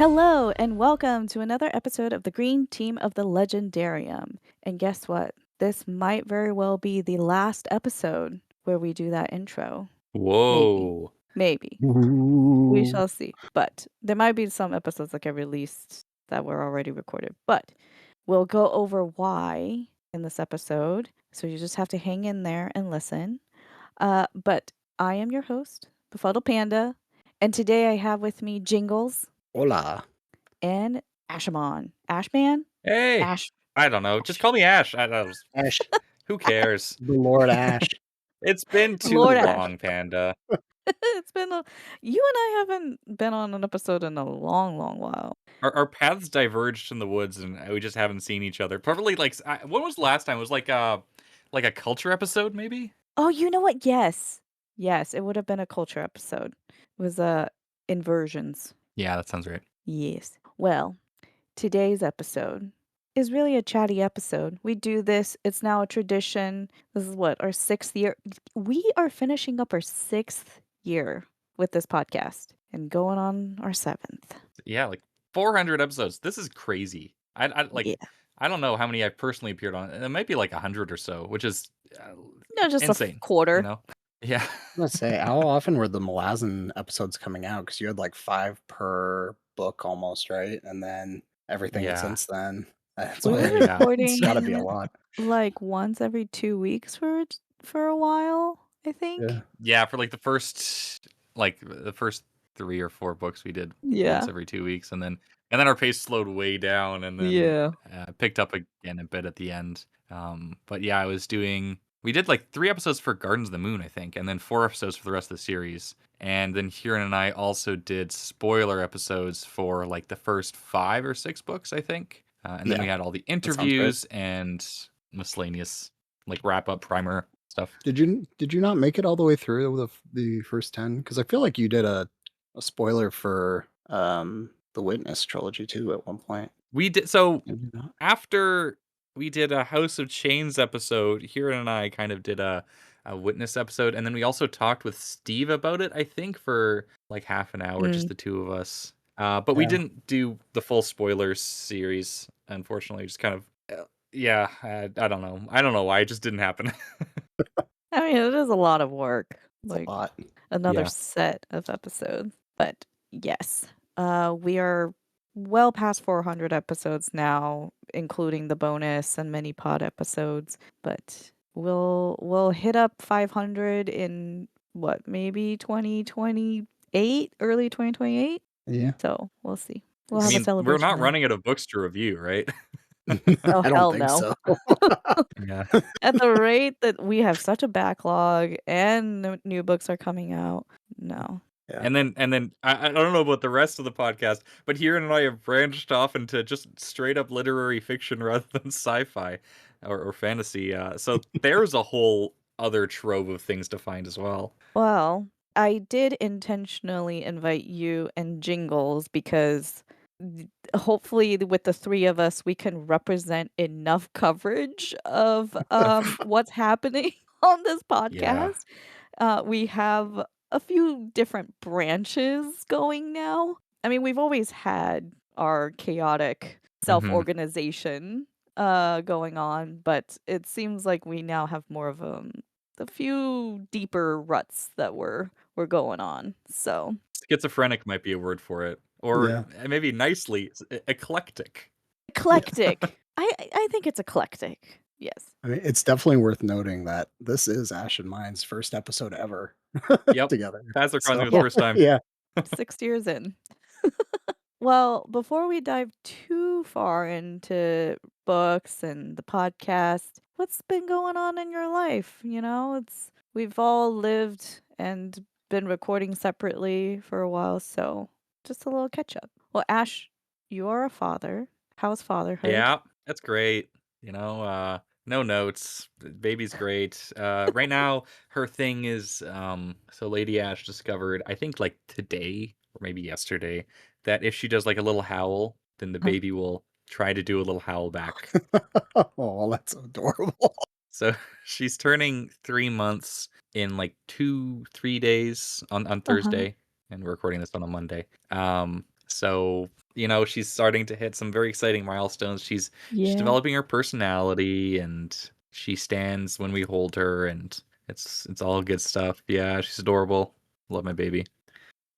Hello, and welcome to another episode of the Green Team of the Legendarium. And guess what? This might very well be the last episode where we do that intro. Maybe. Whoa. Maybe. We shall see. But there might be some episodes like I released that were already recorded. But we'll go over why in this episode. So you just have to hang in there and listen. But I am your host, Befuddled Panda. And today I have with me Jingles Hola. and Ashamon. Ashman? Hey. Ash. I don't know. Just call me Ash. Ash. Who cares? The Lord Ash. It's been too Lord Ash. long, Panda. It's been you and I haven't been on an episode in a long, long while. Our paths diverged in the woods, and we just haven't seen each other. Probably like when was the last time? It was like a culture episode, maybe. Oh, you know what? Yes, it would have been a culture episode. It was inversions. Yeah, that sounds right. Yes. Well, today's episode is really a chatty episode. We do this. It's now a tradition. This is what, our 6th year. We are finishing up our 6th year with this podcast and going on our 7th. Yeah, like 400 episodes. This is crazy. Yeah. I don't know how many I've personally appeared on. It might be like 100 or so, which is No, just insane. a quarter. You know? Yeah. Let's say, how often were the Malazan episodes coming out? Because you had like 5 per book almost, right? And then everything Yeah. since then. That's We why were Yeah. recording it's got to be a lot. like once every 2 weeks for a while, I think. Yeah. Yeah, for like the first 3 or 4 books we did Yeah. once every 2 weeks, and then our pace slowed way down, and then Yeah. picked up again a bit at the end. But yeah, we did like 3 episodes for Gardens of the Moon, I think, and then 4 episodes for the rest of the series. And then Kieran and I also did spoiler episodes for like the first 5 or 6 books, I think. And then we had all the interviews and miscellaneous like wrap up primer stuff. Did you not make it all the way through the first 10? Because I feel like you did a spoiler for the Witness trilogy too at one point. We did so Did you not? after we did a House of Chains episode. Kieran and I kind of did a Witness episode, and then we also talked with Steve about it, I think, for like half an hour, just the two of us. But we didn't do the full spoilers series, unfortunately. Just kind of, I don't know. I don't know why. It just didn't happen. I mean, it is a lot of work. It's Like a lot. another Yeah. set of episodes. But yes, we are well past 400 episodes now, including the bonus and mini pod episodes. But we'll hit up 500 in what, maybe 2028, early 2028. Yeah. So we'll see. We'll I have a mean, celebration. we're not then. running out of books to review, right? Oh, I hell don't think no. so. Yeah. At the rate that we have such a backlog and new books are coming out, no. Yeah. And then I don't know about the rest of the podcast, but Kieran and I have branched off into just straight up literary fiction rather than sci-fi or fantasy. So there's a whole other trove of things to find as well. Well, I did intentionally invite you and Jingles because hopefully with the 3 of us we can represent enough coverage of what's happening on this podcast. We have a few different branches going now. I mean, we've always had our chaotic self-organization going on, but it seems like we now have more of a few deeper ruts that we're going on. So Schizophrenic might be a word for it, or maybe nicely eclectic. Eclectic. I think it's eclectic. Yes. I mean, it's definitely worth noting that this is Ash and mine's first episode ever Yep. together. That's their So, the first time. Yeah. 6 years in. Well, before we dive too far into books and the podcast, what's been going on in your life? You know, we've all lived and been recording separately for a while, so just a little catch up. Well, Ash, you are a father. How's fatherhood? Yeah, that's great. You know, no notes. Baby's great. Right now, her thing is, so Lady Ash discovered, I think like today or maybe yesterday, that if she does like a little howl, then the baby will try to do a little howl back. Oh, that's adorable. So she's turning 3 months in like 2-3 days on Thursday, and we're recording this on a Monday. So, she's starting to hit some very exciting milestones. She's Yeah, developing her personality, and she stands when we hold her, and it's all good stuff. Yeah, she's adorable. Love my baby.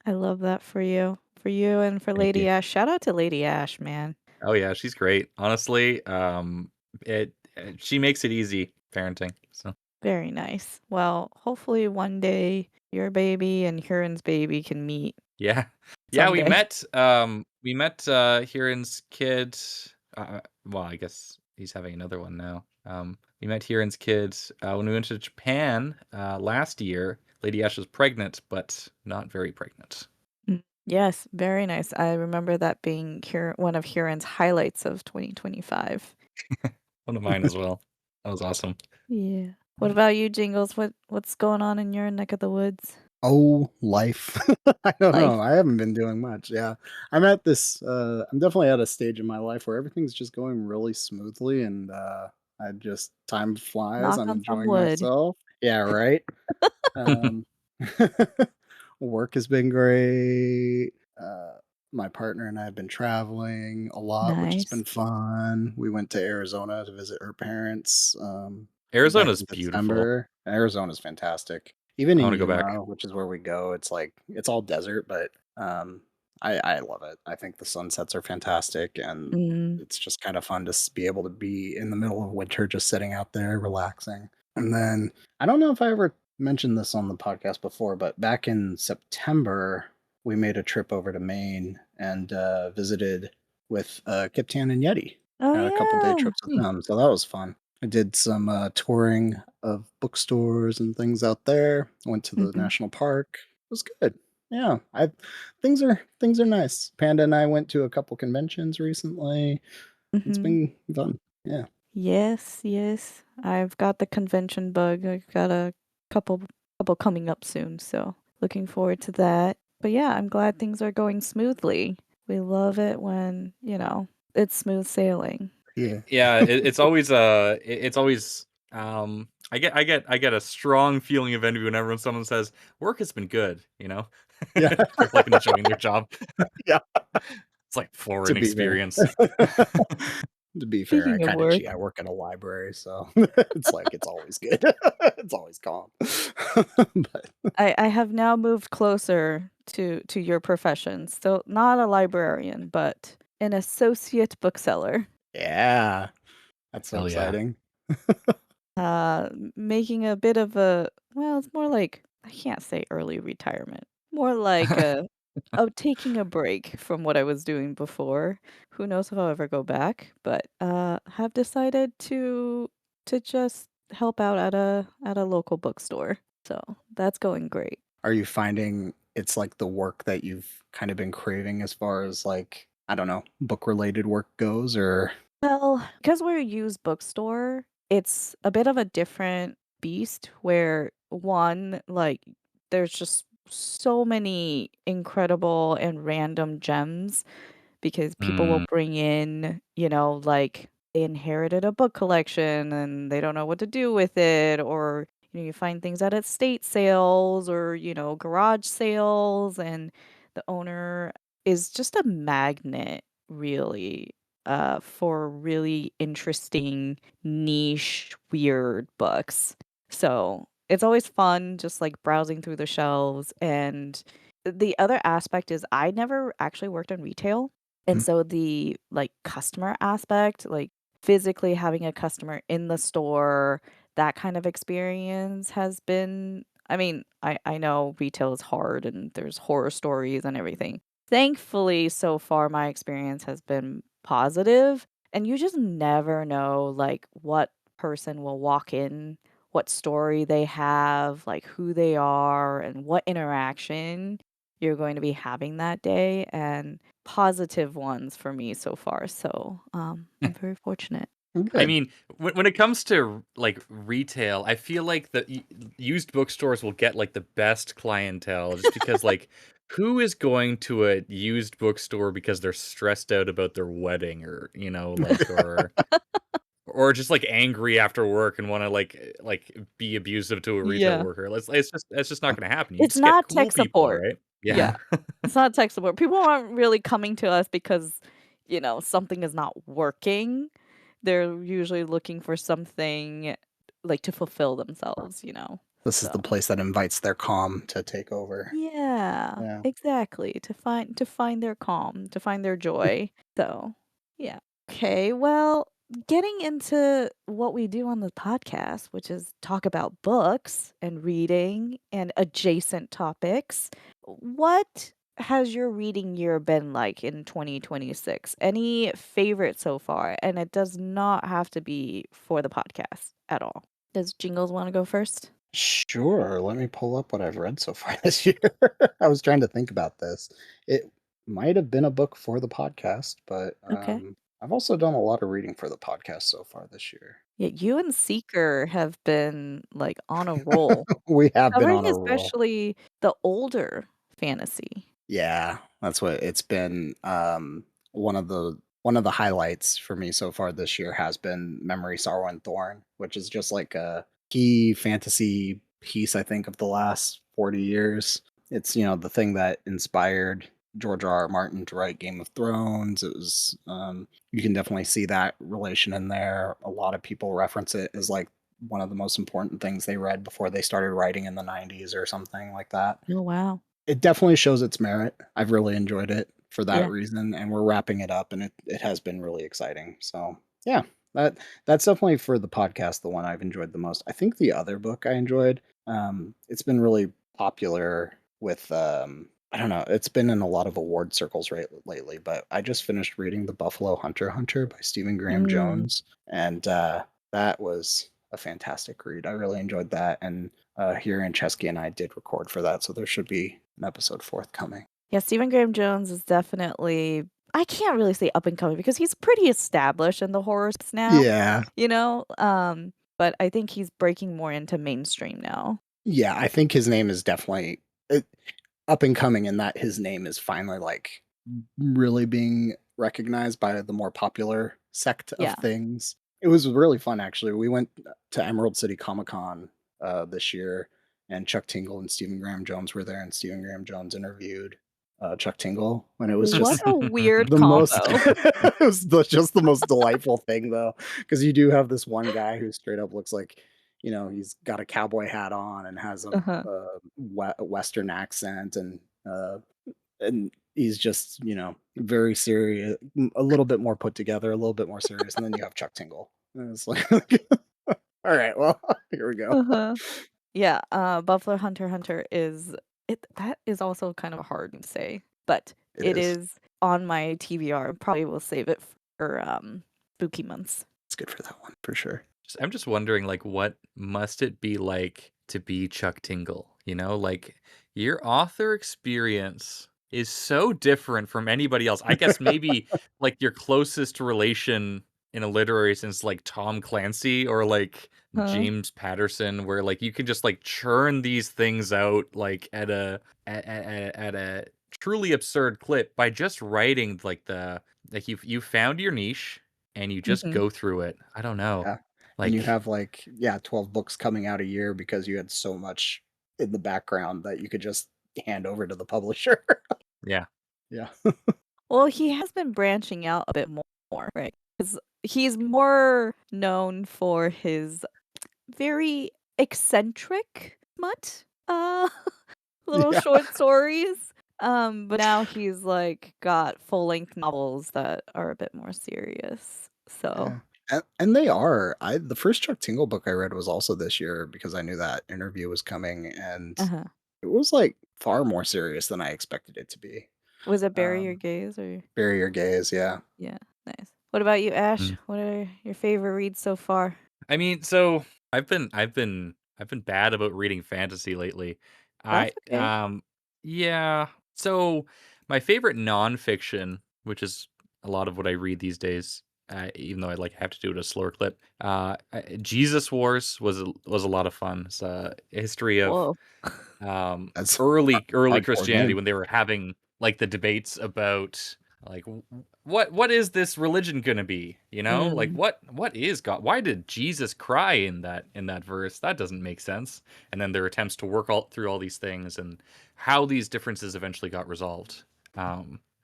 I love that for you. For you and for Thank you. Lady Ash. Shout out to Lady Ash, man. Oh yeah, she's great. Honestly, she makes it easy parenting. So Very nice. Well, hopefully one day your baby and Huron's baby can meet yeah, yeah. We someday. met. We met Hiran's kid. Well, I guess he's having another one now. We met Hiran's kid when we went to Japan last year. Lady Ash was pregnant, but not very pregnant. Yes, very nice. I remember that being one of Huron's highlights of 2025. One of mine as well. That was awesome. Yeah. What about you, Jingles? What's going on in your neck of the woods? Oh, life. I don't know. Life. I haven't been doing much. Yeah. I'm at this I'm definitely at a stage in my life where everything's just going really smoothly and I just time flies. Knock I'm on some enjoying wood. myself. Yeah, right. Um work has been great. My partner and I have been traveling a lot, which has Nice. been fun. We went to Arizona to visit her parents back Arizona's in beautiful. December. Arizona's fantastic. Even I in want to go back. Yuma, which is where we go, it's like it's all desert, but I love it. I think the sunsets are fantastic, and Mm, it's just kind of fun to be able to be in the middle of winter, just sitting out there relaxing. And then I don't know if I ever mentioned this on the podcast before, but back in September, we made a trip over to Maine and visited with Kiptan and Yeti. oh, Had a couple day yeah. trips with them, so that was fun. I did some touring of bookstores and things out there. Went to the Mhm, national park. It was good. Yeah, I things are nice. Panda and I went to a couple conventions recently. It's mhm. been fun. Yeah. Yes, yes. I've got the convention bug. I've got a couple couple coming up soon, so looking forward to that. But yeah, I'm glad things are going smoothly. We love it when, it's smooth sailing. Yeah. Yeah, it's always I get a strong feeling of envy whenever someone says work has been good, Yeah. they're like enjoying their job. Yeah. It's like To foreign be fair. experience. To be fair, I Speaking of kinda work, cheat. I work in a library, so it's like it's always good. It's always calm. But I have now moved closer to your profession. Still not a librarian, but an associate bookseller. yeah, that's so Hell yeah. exciting. Making a bit of it's more like, I can't say early retirement. More like taking a break from what I was doing before. Who knows if I'll ever go back, but have decided to just help out at a local bookstore. So, that's going great. Are you finding it's, like, the work that you've kind of been craving as far as, like, I don't know, book-related work goes, or Well, because we're a used bookstore, it's a bit of a different beast where one, like, there's just so many incredible and random gems because people will Mm, bring in, like they inherited a book collection and they don't know what to do with it, or you find things at estate sales or garage sales, and the owner is just a magnet, really, for really interesting, niche, weird books. So it's always fun just like browsing through the shelves. And the other aspect is I never actually worked in retail. And mm, so the, like, customer aspect, like, physically having a customer in the store, that kind of experience has been, I mean, I know retail is hard and there's horror stories and everything. Thankfully, so far, my experience has been positive, and you just never know, like, what person will walk in, what story they have, like, who they are, and what interaction you're going to be having that day, and positive ones for me so far, so, I'm very fortunate. I good. mean, when it comes to like retail, I feel like the used bookstores will get like the best clientele just because like who is going to a used bookstore because they're stressed out about their wedding or like or just like angry after work and want to like be abusive to a retail Yeah. worker. It's just not going to happen. You It's just get not cool tech people, support. right? Yeah. Yeah. It's not tech support. People aren't really coming to us because, something is not working. They're usually looking for something, like, to fulfill themselves. This is the So place that invites their calm to take over. yeah, Yeah. exactly, to find their calm, to find their joy. So, yeah. Okay, well, getting into what we do on the podcast, which is talk about books and reading and adjacent topics. What has your reading year been like in 2026? Any favorite so far? And it does not have to be for the podcast at all. Does Jingles want to go first? Sure. Let me pull up what I've read so far this year. I was trying to think about this. It might have been a book for the podcast, but Okay. I've also done a lot of reading for the podcast so far this year. Yeah, you and Seeker have been like on a roll, We have been covering on a roll. especially the older fantasy. Yeah, that's what it's been. One of the highlights for me so far this year has been Memory, Sorrow, and Thorn, which is just like a key fantasy piece, I think, of the last 40 years. It's, the thing that inspired George R. R. Martin to write Game of Thrones. It was you can definitely see that relation in there. A lot of people reference it as like one of the most important things they read before they started writing in the 90s or something like that. Oh, wow. It definitely shows its merit. I've really enjoyed it for that Yeah. reason, and we're wrapping it up, and it has been really exciting. So yeah, that's definitely for the podcast the one I've enjoyed the most. I think the other book I enjoyed, it's been really popular with I don't know, it's been in a lot of award circles lately, but I just finished reading The Buffalo Hunter by Stephen Graham Mm. Jones, and that was a fantastic read. I really enjoyed that, and here in Chesky and I did record for that, so there should be an episode forthcoming. Yeah, Stephen Graham Jones is definitely, I can't really say up and coming because he's pretty established in the horror space now, Yeah, you know? But I think he's breaking more into mainstream now. yeah, I think his name is definitely uh, up and coming, in that his name is finally like really being recognized by the more popular sect of Yeah. things. It was really fun actually. We went to Emerald City Comic Con this year, and Chuck Tingle and Stephen Graham Jones were there, and Stephen Graham Jones interviewed Chuck Tingle, and it was What just a weird the most combo. it was just the most delightful thing though, because you do have this one guy who straight up looks like, he's got a cowboy hat on and has Uh-huh. a Western accent, and he's just, very serious, a little bit more put together, a little bit more serious, and then you have Chuck Tingle. And it's like, all right, well, here we go. Uh-huh. Yeah, Buffalo Hunter is that is also kind of hard to say, but It it is. is on my TBR. Probably will save it for spooky months. It's good for that one for sure. I'm just wondering, like, what must it be like to be Chuck Tingle? Like your author experience is so different from anybody else. I guess maybe like your closest relation in a literary sense, like Tom Clancy or like Huh. James Patterson, where like you can just like churn these things out like at a truly absurd clip by just writing like you found your niche and you just Mhm. go through it. I don't know. Yeah. And you Like, have like, yeah, 12 books coming out a year because you had so much in the background that you could just hand over to the publisher. yeah. Yeah. Well, he has been branching out a bit more, right? Because he's more known for his very eccentric smut, little Yeah. short stories. But now he's like got full length novels that are a bit more serious. So, Yeah. And they are. The first Chuck Tingle book I read was also this year because I knew that interview was coming, and uh-huh. it was like far more serious than I expected it to be. Was it Bury Your Um, Gaze or Bury Your Gaze, yeah. yeah, nice. What about you, Ash? Mm. What are your favorite reads so far? I mean, so I've been bad about reading fantasy lately. That's I okay. yeah. So my favorite nonfiction, which is a lot of what I read these days, even though I like have to do it at a slower clip. Jesus Wars was a lot of fun. It's a history of Whoa. That's early hardcore Christianity name. when they were having like the debates about Like, what is this religion gonna be? You know, like Mm. what is God? Why did Jesus cry in that verse? That doesn't make sense. And then their attempts to work all through all these things and how these differences eventually got resolved,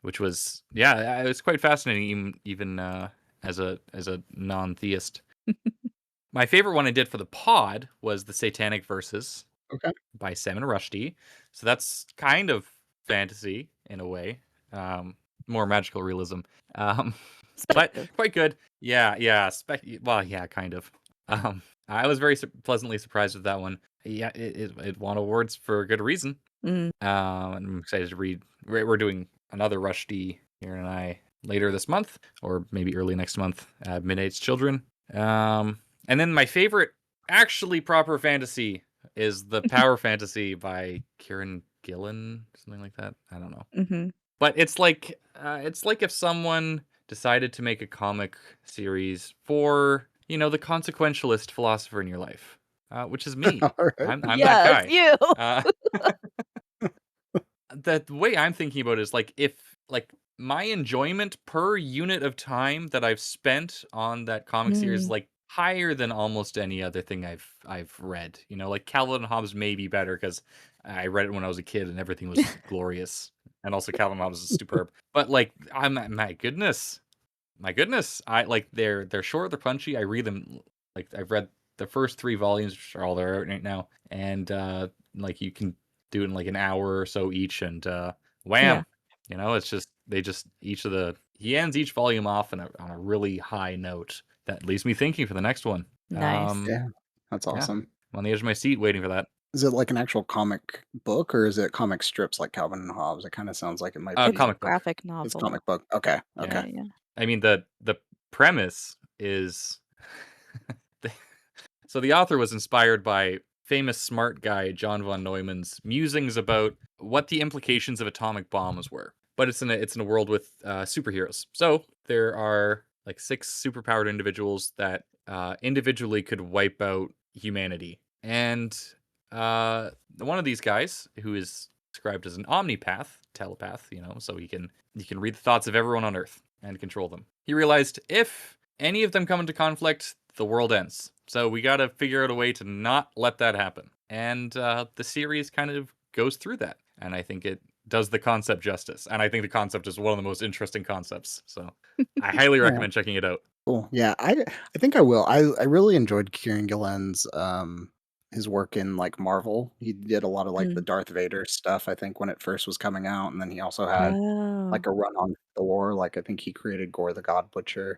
which was it was quite fascinating, even as a non-theist. My favorite one I did for the pod was the Satanic Verses Okay. by Salman Rushdie. So that's kind of fantasy in a way, more magical realism, um, but Speculative. quite good. Yeah, yeah. Well, yeah, kind of. I was very pleasantly surprised with that one. Yeah, it won awards for a good reason. Mm. I'm excited to read. We're doing another Rushdie here and I later this month, or maybe early next month. Midnight's Children. And then my favorite, actually proper fantasy, is the Power Fantasy by Kieran Gillen, something like that. I don't know, Mhm. but it's like if someone decided to make a comic series for the consequentialist philosopher in your life, which is me. All right. I'm that Yes, guy. you. Uh, the way I'm thinking about it is like if like my enjoyment per unit of time that I've spent on that comic series is Mm. like higher than almost any other thing I've read. You know, like Calvin and Hobbes may be better because I read it when I was a kid and everything was glorious. And also Calvin and Hobbes is superb. But like I'm my goodness. I like they're short, they're punchy. I read them like I've read the first 3 volumes, which are all there right now. And like you can do it in like an hour or so each, and Yeah. wham, it's just they just he ends each volume off on a really high note that leaves me thinking for the next one. Nice. Yeah, that's Yeah, awesome. I'm on the edge of my seat waiting for that. Is it like an actual comic book or is it comic strips like Calvin and Hobbes? It kind of sounds like it might It's be. Comic book. graphic It's novel. comic book. Okay. Yeah, Okay. yeah. I mean the premise is the- so the author was inspired by famous smart guy John von Neumann's musings about what the implications of atomic bombs were. But it's in a world with superheroes. So there are like 6 superpowered individuals that individually could wipe out humanity. And one of these guys, who is described as an omnipath, telepath, so he can read the thoughts of everyone on Earth and control them. He realized if any of them come into conflict, the world ends. So we got to figure out a way to not let that happen. And the series kind of goes through that. And I think it does the concept justice. And I think the concept is one of the most interesting concepts. So I highly Yeah. recommend checking it out. Cool. Yeah, I think I will. I really enjoyed Kieran Gillen's his work in like Marvel. He did a lot of like the Mm. Darth Vader stuff, I think, when it first was coming out, and then he also had Oh. like a run on Thor. Like I think he created Gore the God Butcher.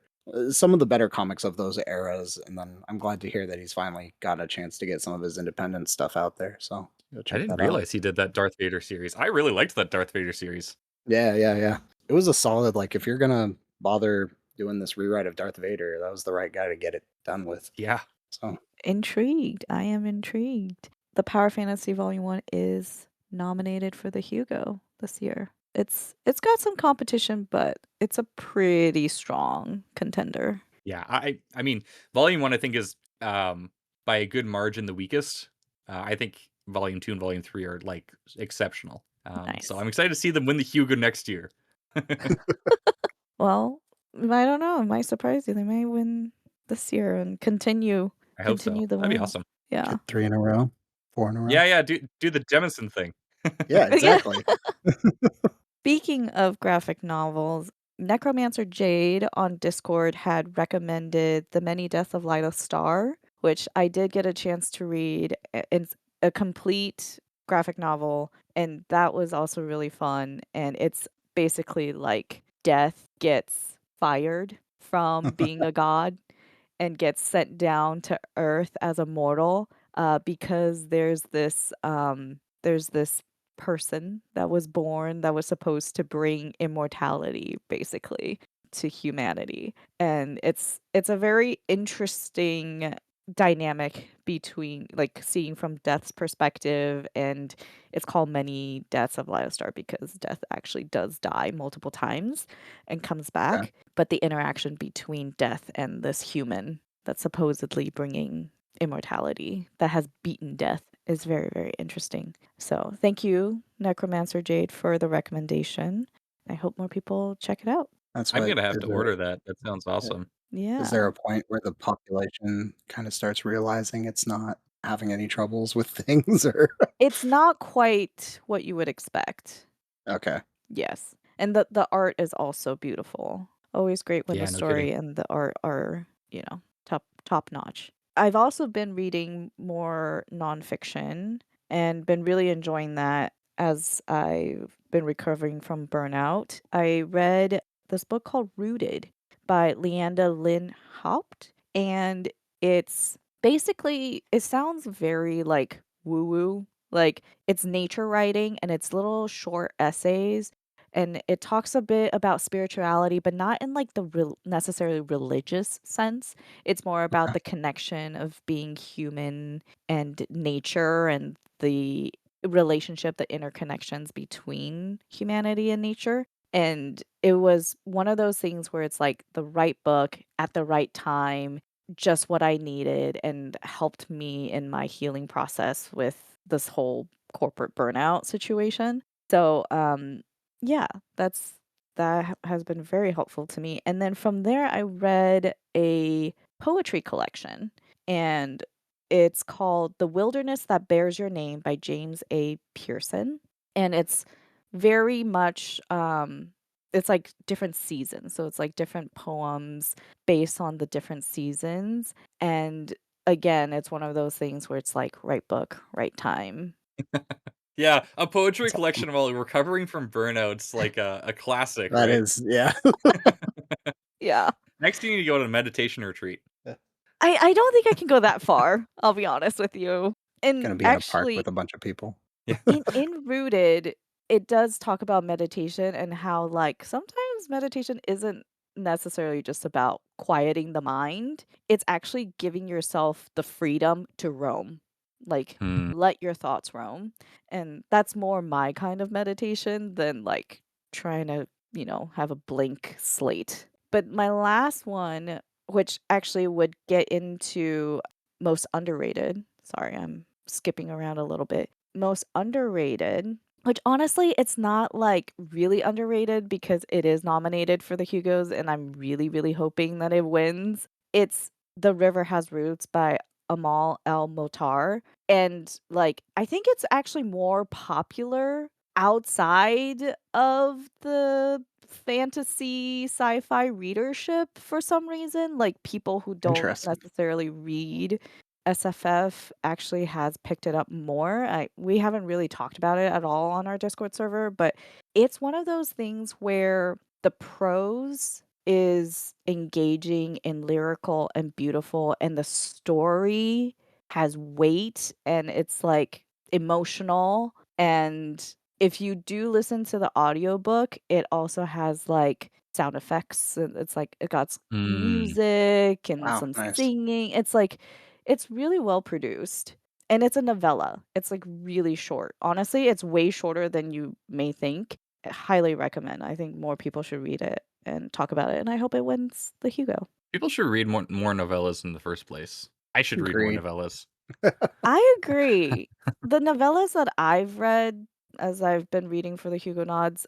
Some of the better comics of those eras, and then I'm glad to hear that he's finally got a chance to get some of his independent stuff out there. So go I check didn't that out. realize he did that Darth Vader series. I really liked that Darth Vader series. Yeah, yeah, yeah. It was a solid like if you're gonna bother doing this rewrite of Darth Vader, that was the right guy to get it done with. Yeah. So Intrigued. I am intrigued. The Power Fantasy Volume 1 is nominated for the Hugo this year. It's got some competition, but it's a pretty strong contender. Yeah. I mean, Volume 1 I think is by a good margin the weakest. I think Volume 2 and Volume 3 are like exceptional. So Nice. I'm excited to see them win the Hugo next year. Well, I don't know. It might surprise you. They may win this year and continue I hope so. continue the That'd be win. awesome. Yeah. get 3 in a row, 4 in a row. Yeah, yeah. Do the Jemison thing. Yeah, Yeah. exactly. Speaking of graphic novels, Necromancer Jade on Discord had recommended The Many Deaths of Lila Starr, which I did get a chance to read. It's a complete graphic novel, and that was also really fun. And it's basically like Death gets fired from being a god and gets sent down to Earth as a mortal because there's this person that was born that was supposed to bring immortality basically to humanity, and it's a very interesting dynamic between like seeing from Death's perspective, and it's called Many Deaths of Lila Starr because Death actually does die multiple times and comes Okay. back, but the interaction between Death and this human that's supposedly bringing immortality that has beaten death is very, very interesting. So thank you, Necromancer Jade, for the recommendation. I hope more people check it out. That's I'm what gonna have is to there. order that. That sounds awesome. Is there Yeah. a point where the population kind of starts realizing it's not having any troubles with things, or It's not quite what you would expect. okay? Yes. And the art is also beautiful. Always great when the Yeah, no kidding. story and the art are, top notch. I've also been reading more nonfiction and been really enjoying that as I've been recovering from burnout. I read this book called Rooted by Leanda Lynn Haupt, and it's basically it sounds very like woo woo, like it's nature writing and it's little short essays, and it talks a bit about spirituality, but not in like the necessarily religious sense. It's more about Okay. the connection of being human and nature and the relationship, the interconnections between humanity and nature. And it was one of those things where it's like the right book at the right time, just what I needed, and helped me in my healing process with this whole corporate burnout situation. So, yeah, that has been very helpful to me. And then from there, I read a poetry collection, and it's called The Wilderness That Bears Your Name by James A. Pearson. And it's very much, it's like different seasons. So it's like different poems based on the different seasons. And again, it's one of those things where it's like right book, right time. Yeah, a poetry That's awesome. collection while recovering from burnout's like a classic, That right? is, yeah. Yeah. Next, you need to go on a meditation retreat. I don't think I can go that far, I'll be honest with you. And Gonna be in a park actually, with a bunch of people. Yeah. in Rooted, it does talk about meditation and how, like, sometimes meditation isn't necessarily just about quieting the mind. It's actually giving yourself the freedom to roam. Like, Hmm. let your thoughts roam. And that's more my kind of meditation than like trying to, have a blank slate. But my last one, which actually would get into most underrated. Sorry, I'm skipping around a little bit. Most underrated, which honestly, it's not like really underrated because it is nominated for the Hugos and I'm really, really hoping that it wins. It's The River Has Roots by Amal El Motar. And like, I think it's actually more popular outside of the fantasy sci-fi readership for some reason. Like, people who don't Interesting. necessarily read SFF actually has picked it up more. We haven't really talked about it at all on our Discord server, but it's one of those things where the prose is engaging and lyrical and beautiful, and the story has weight and it's like emotional. And if you do listen to the audiobook, it also has like sound effects, and it's like it got Mm. music and Wow, some nice. singing. It's like it's really well produced, and it's a novella. It's, like, really short. Honestly, it's way shorter than you may think. I highly recommend. I think more people should read it and talk about it, and I hope it wins the Hugo. People should read more novellas in the first place. I should read more Agreed. novellas. I agree. The novellas that I've read as I've been reading for the Hugo Nods,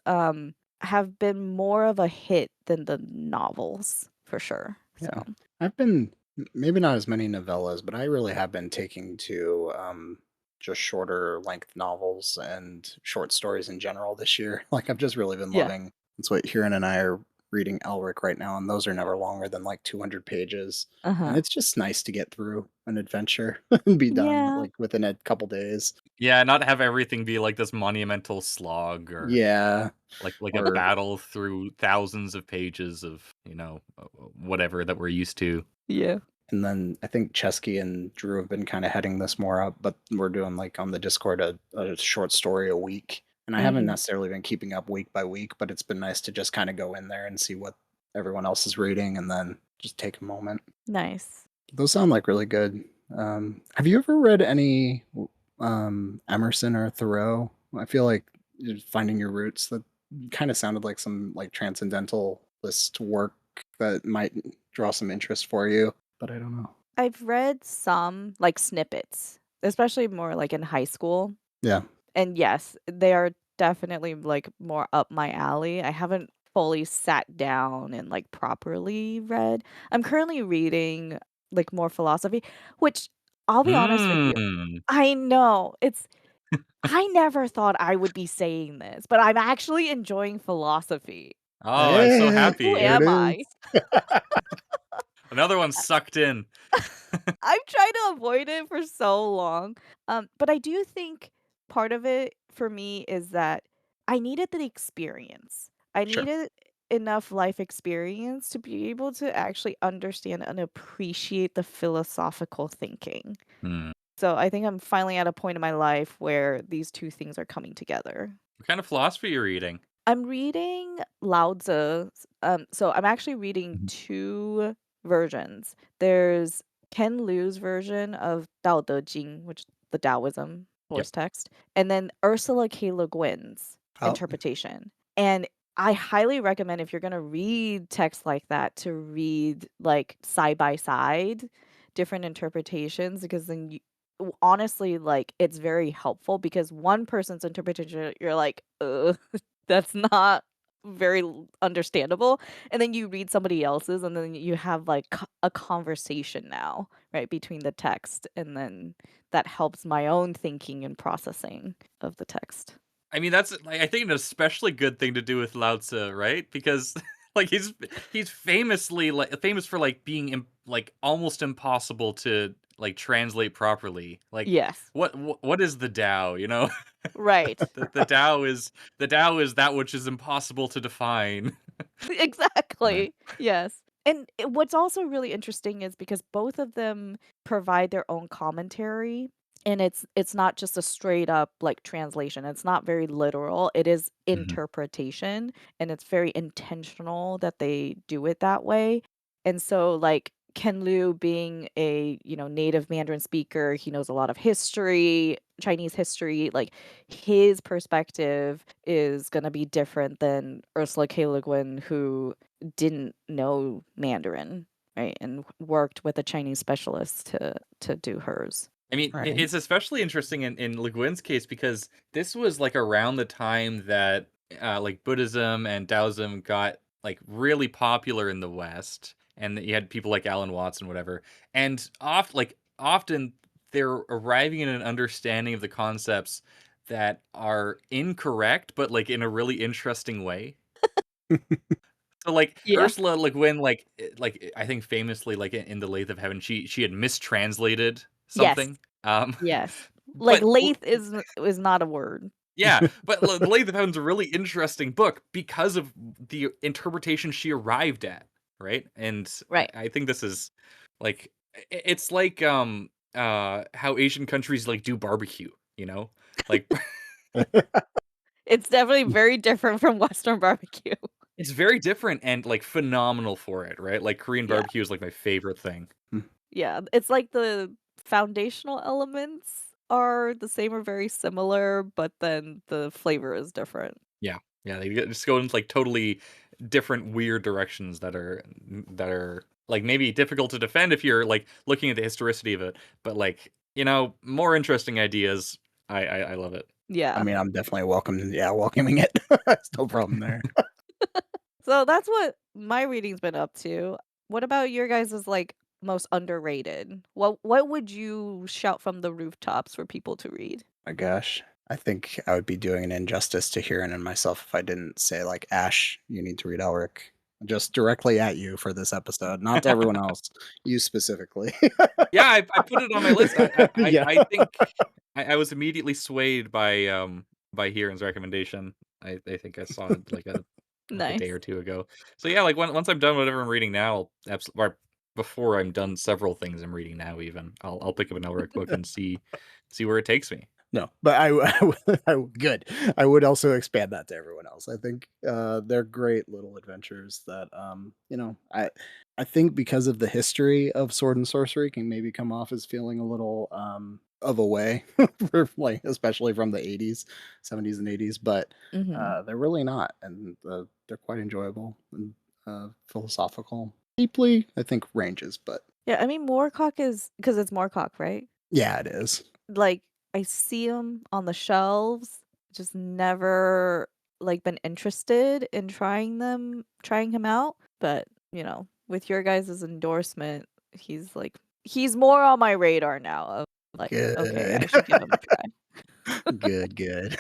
have been more of a hit than the novels, for sure. So, Yeah. I've been maybe not as many novellas, but I really have been taking to just shorter length novels and short stories in general this year. Like I've just really been yeah. loving. That's what Huron and I are reading Elric right now, and those are never longer than like 200 pages. And Uh-huh. it's just nice to get through an adventure and be done Yeah. like within a couple days. Yeah, not have everything be like this monumental slog or Yeah. like a Or battle through thousands of pages of, whatever that we're used to. Yeah. and then I think Chesky and Drew have been kind of heading this more up, but we're doing like on the Discord a short story a week. And I haven't Mhm. necessarily been keeping up week by week, but it's been nice to just kind of go in there and see what everyone else is reading and then just take a moment. Nice. Those sound like really good. Have you ever read any Emerson or Thoreau? I feel like finding your roots, that kind of sounded like some like transcendentalist work that might draw some interest for you, but I don't know. I've read some, like, snippets, especially more, like, in high school, Yeah. and yes, they are definitely like more up my alley. I haven't fully sat down and like properly read. I'm currently reading like more philosophy, which I'll be honest with you. Mm. I know it's I never thought I would be saying this, but I'm actually enjoying philosophy. Oh, I'm so Hey, Who happy. there it am is. I? Another one sucked in. I've tried to avoid it for so long. But I do think part of it for me is that I needed the experience. I Sure. needed enough life experience to be able to actually understand and appreciate the philosophical thinking. Hmm. So I think I'm finally at a point in my life where these two things are coming together. What kind of philosophy are you reading? I'm reading Lao Tzu. So I'm actually reading Mhm. two versions. There's Ken Liu's version of Tao Te Ching, which is the Taoism Yep. source text, and then Ursula K. Le Guin's Oh, interpretation. And I highly recommend if you're gonna read text like that to read like side by side different interpretations because then honestly like it's very helpful because one person's interpretation you're like, that's not very understandable, and then you read somebody else's, and then you have, like, a conversation now, right, between the text, and then that helps my own thinking and processing of the text. I mean, that's like I think an especially good thing to do with Lao Tzu, right? Because like he's famously like famous for like being like almost impossible to like translate properly. Like Yes. what is the Tao? You know, Right. the Tao is that which is impossible to define. Right. Exactly. Yes. And what's also really interesting is because both of them provide their own commentary and it's not just a straight up like translation. It's not very literal. It is Mhm. interpretation and it's very intentional that they do it that way. And so like Ken Liu being a, native Mandarin speaker, he knows a lot of history, Chinese history, like his perspective is gonna be different than Ursula K. Le Guin, who didn't know Mandarin, right, and worked with a Chinese specialist to do hers. I mean, right. it's especially interesting in Le Guin's case because this was like around the time that like Buddhism and Taoism got like really popular in the West, and that you had people like Alan Watts and whatever, and often they're arriving at an understanding of the concepts that are incorrect, but like in a really interesting way. So like Yeah. Ursula Le Guin, I think famously, like in the Lathe of Heaven, she had mistranslated Yes. something. Yes. Like, But lathe is not a word. yeah, but the Lathe of Heaven's a really interesting book because of the interpretation she arrived at, right? And I, Right. I think this is like it's like how Asian countries like do barbecue, you know? Like It's definitely very different from Western barbecue. it's very different and like phenomenal for it, right? Like Korean Yeah. barbecue is like my favorite thing. Yeah, it's like the foundational elements are the same or very similar, but then the flavor is different. Yeah. Yeah, they just go into like totally different weird directions that are like maybe difficult to defend if you're like looking at the historicity of it, but like, more interesting ideas. I love it. I Yeah. mean, I'm definitely welcoming it. It's no problem there. So that's what my reading's been up to. What about your guys' like most underrated? What would you shout from the rooftops for people to read? My gosh. I think I would be doing an injustice to Kieran and myself if I didn't say, like, Ash, you need to read Elric. Just directly at you for this episode, not to everyone else. You specifically. Yeah, I put it on my list. Yeah. I think I was immediately swayed by Hiren's recommendation. I think I saw it like a day Nice. or two ago. So yeah, like once I'm done whatever I'm reading now, I'll or before I'm done several things I'm reading now, even I'll pick up an Elric book and see where it takes me. No, but good. I would also expand that to everyone else. I think they're great little adventures that I think because of the history of sword and sorcery can maybe come off as feeling a little of a way for like especially from the 80s, 70s and 80s, but Mhm. they're really not, and they're quite enjoyable and philosophical. Deeply, I think ranges, but Yeah, I mean Moorcock is because it's Moorcock, right? yeah, it is. Like I see them on the shelves. just never like been interested in trying him out. But, with your guys' endorsement, he's more on my radar now of like, okay, Good. I should give him a try. Good, good.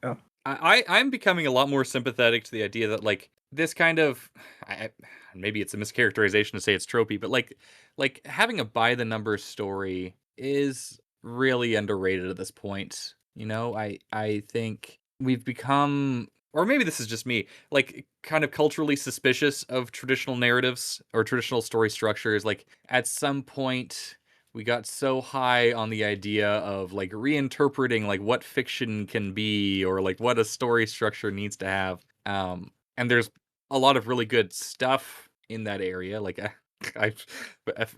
Yeah. I'm becoming a lot more sympathetic to the idea that like this kind of maybe it's a mischaracterization to say it's tropey, but like having a by the numbers story is really underrated at this point. I think we've become, or maybe this is just me, like kind of culturally suspicious of traditional narratives or traditional story structures. Like at some point we got so high on the idea of like reinterpreting like what fiction can be or like what a story structure needs to have. And there's a lot of really good stuff in that area. Like I,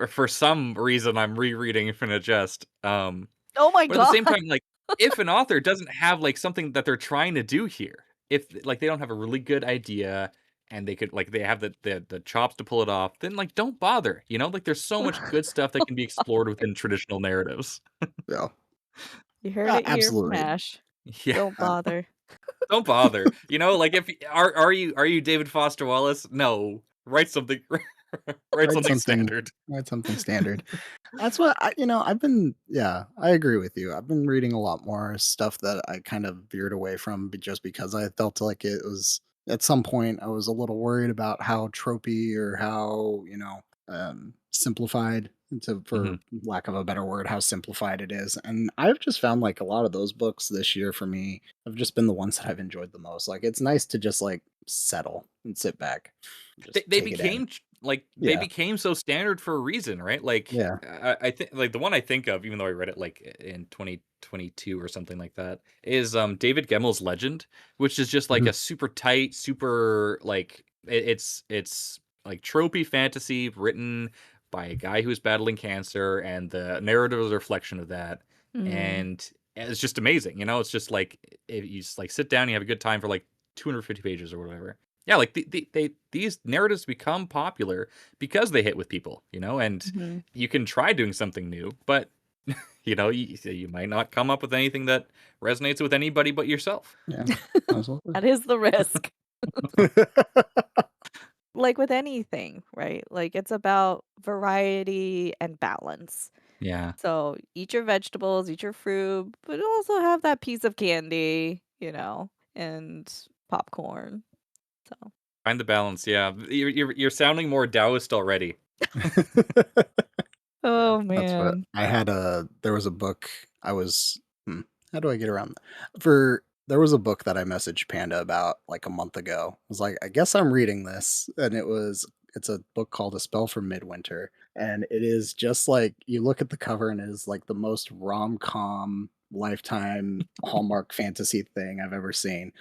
for some reason, I'm rereading Infinite Jest. Oh my But at the god. same time, like if an author doesn't have like something that they're trying to do here, if like they don't have a really good idea and they could like they have the chops to pull it off, then like don't bother. Like there's so much good stuff that can be explored within traditional narratives. Yeah. You heard it here from Absolutely. Ash. Yeah, Don't bother. don't bother. Like if are you David Foster Wallace? No, write something write Write something something standard. write something standard. That's what I agree with you. I've been reading a lot more stuff that I kind of veered away from just because I felt like it was at some point I was a little worried about how tropey or how, simplified for Mhm. lack of a better word, how simplified it is. And I've just found like a lot of those books this year for me have just been the ones that I've enjoyed the most. Like it's nice to just like settle and sit back and They just they take it in. became they Yeah. became so standard for a reason, right? Like Yeah. I think like the one I think of, even though I read it like in 2022 or something like that, is David Gemmel's Legend, which is just like Mhm. a super tight, super like it's like tropey fantasy written by a guy who's battling cancer, and the narrative is a reflection of that, Mm. and it's just amazing. It's just like if you just like sit down, and you have a good time for like 250 pages or whatever. Yeah, like these narratives become popular because they hit with people, and Mhm. you can try doing something new, but you might not come up with anything that resonates with anybody but yourself. Yeah. Absolutely. That is the risk. Like with anything, right? Like it's about variety and balance. Yeah. So eat your vegetables, eat your fruit, but also have that piece of candy, and popcorn. So, Find the balance. Yeah. You're sounding more Taoist already. oh That's what man. I had there was a book I was how do I get around for there was a book that I messaged Panda about like a month ago. I was like, I guess I'm reading this. And it's a book called A Spell from Midwinter. And it is just like you look at the cover and it is like the most rom-com lifetime Hallmark fantasy thing I've ever seen.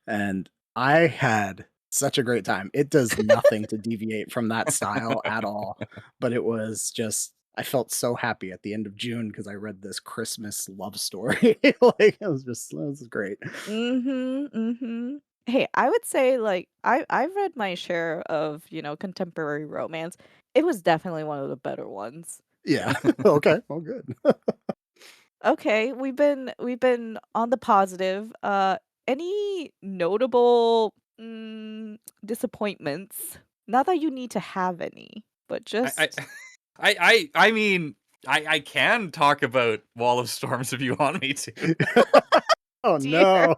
And I had such a great time. It does nothing to deviate from that style at all, but it was just I felt so happy at the end of June because I read this Christmas love story. Like it was great. Mhm, mhm. Hey, I would say, like, I've read my share of, contemporary romance. It was definitely one of the better ones. Yeah. Okay. Well, good. Okay, we've been on the positive. Any notable, disappointments? Not that you need to have any, but I I just I mean, I can talk about Wall of Storms if you want me to. Oh dear. no.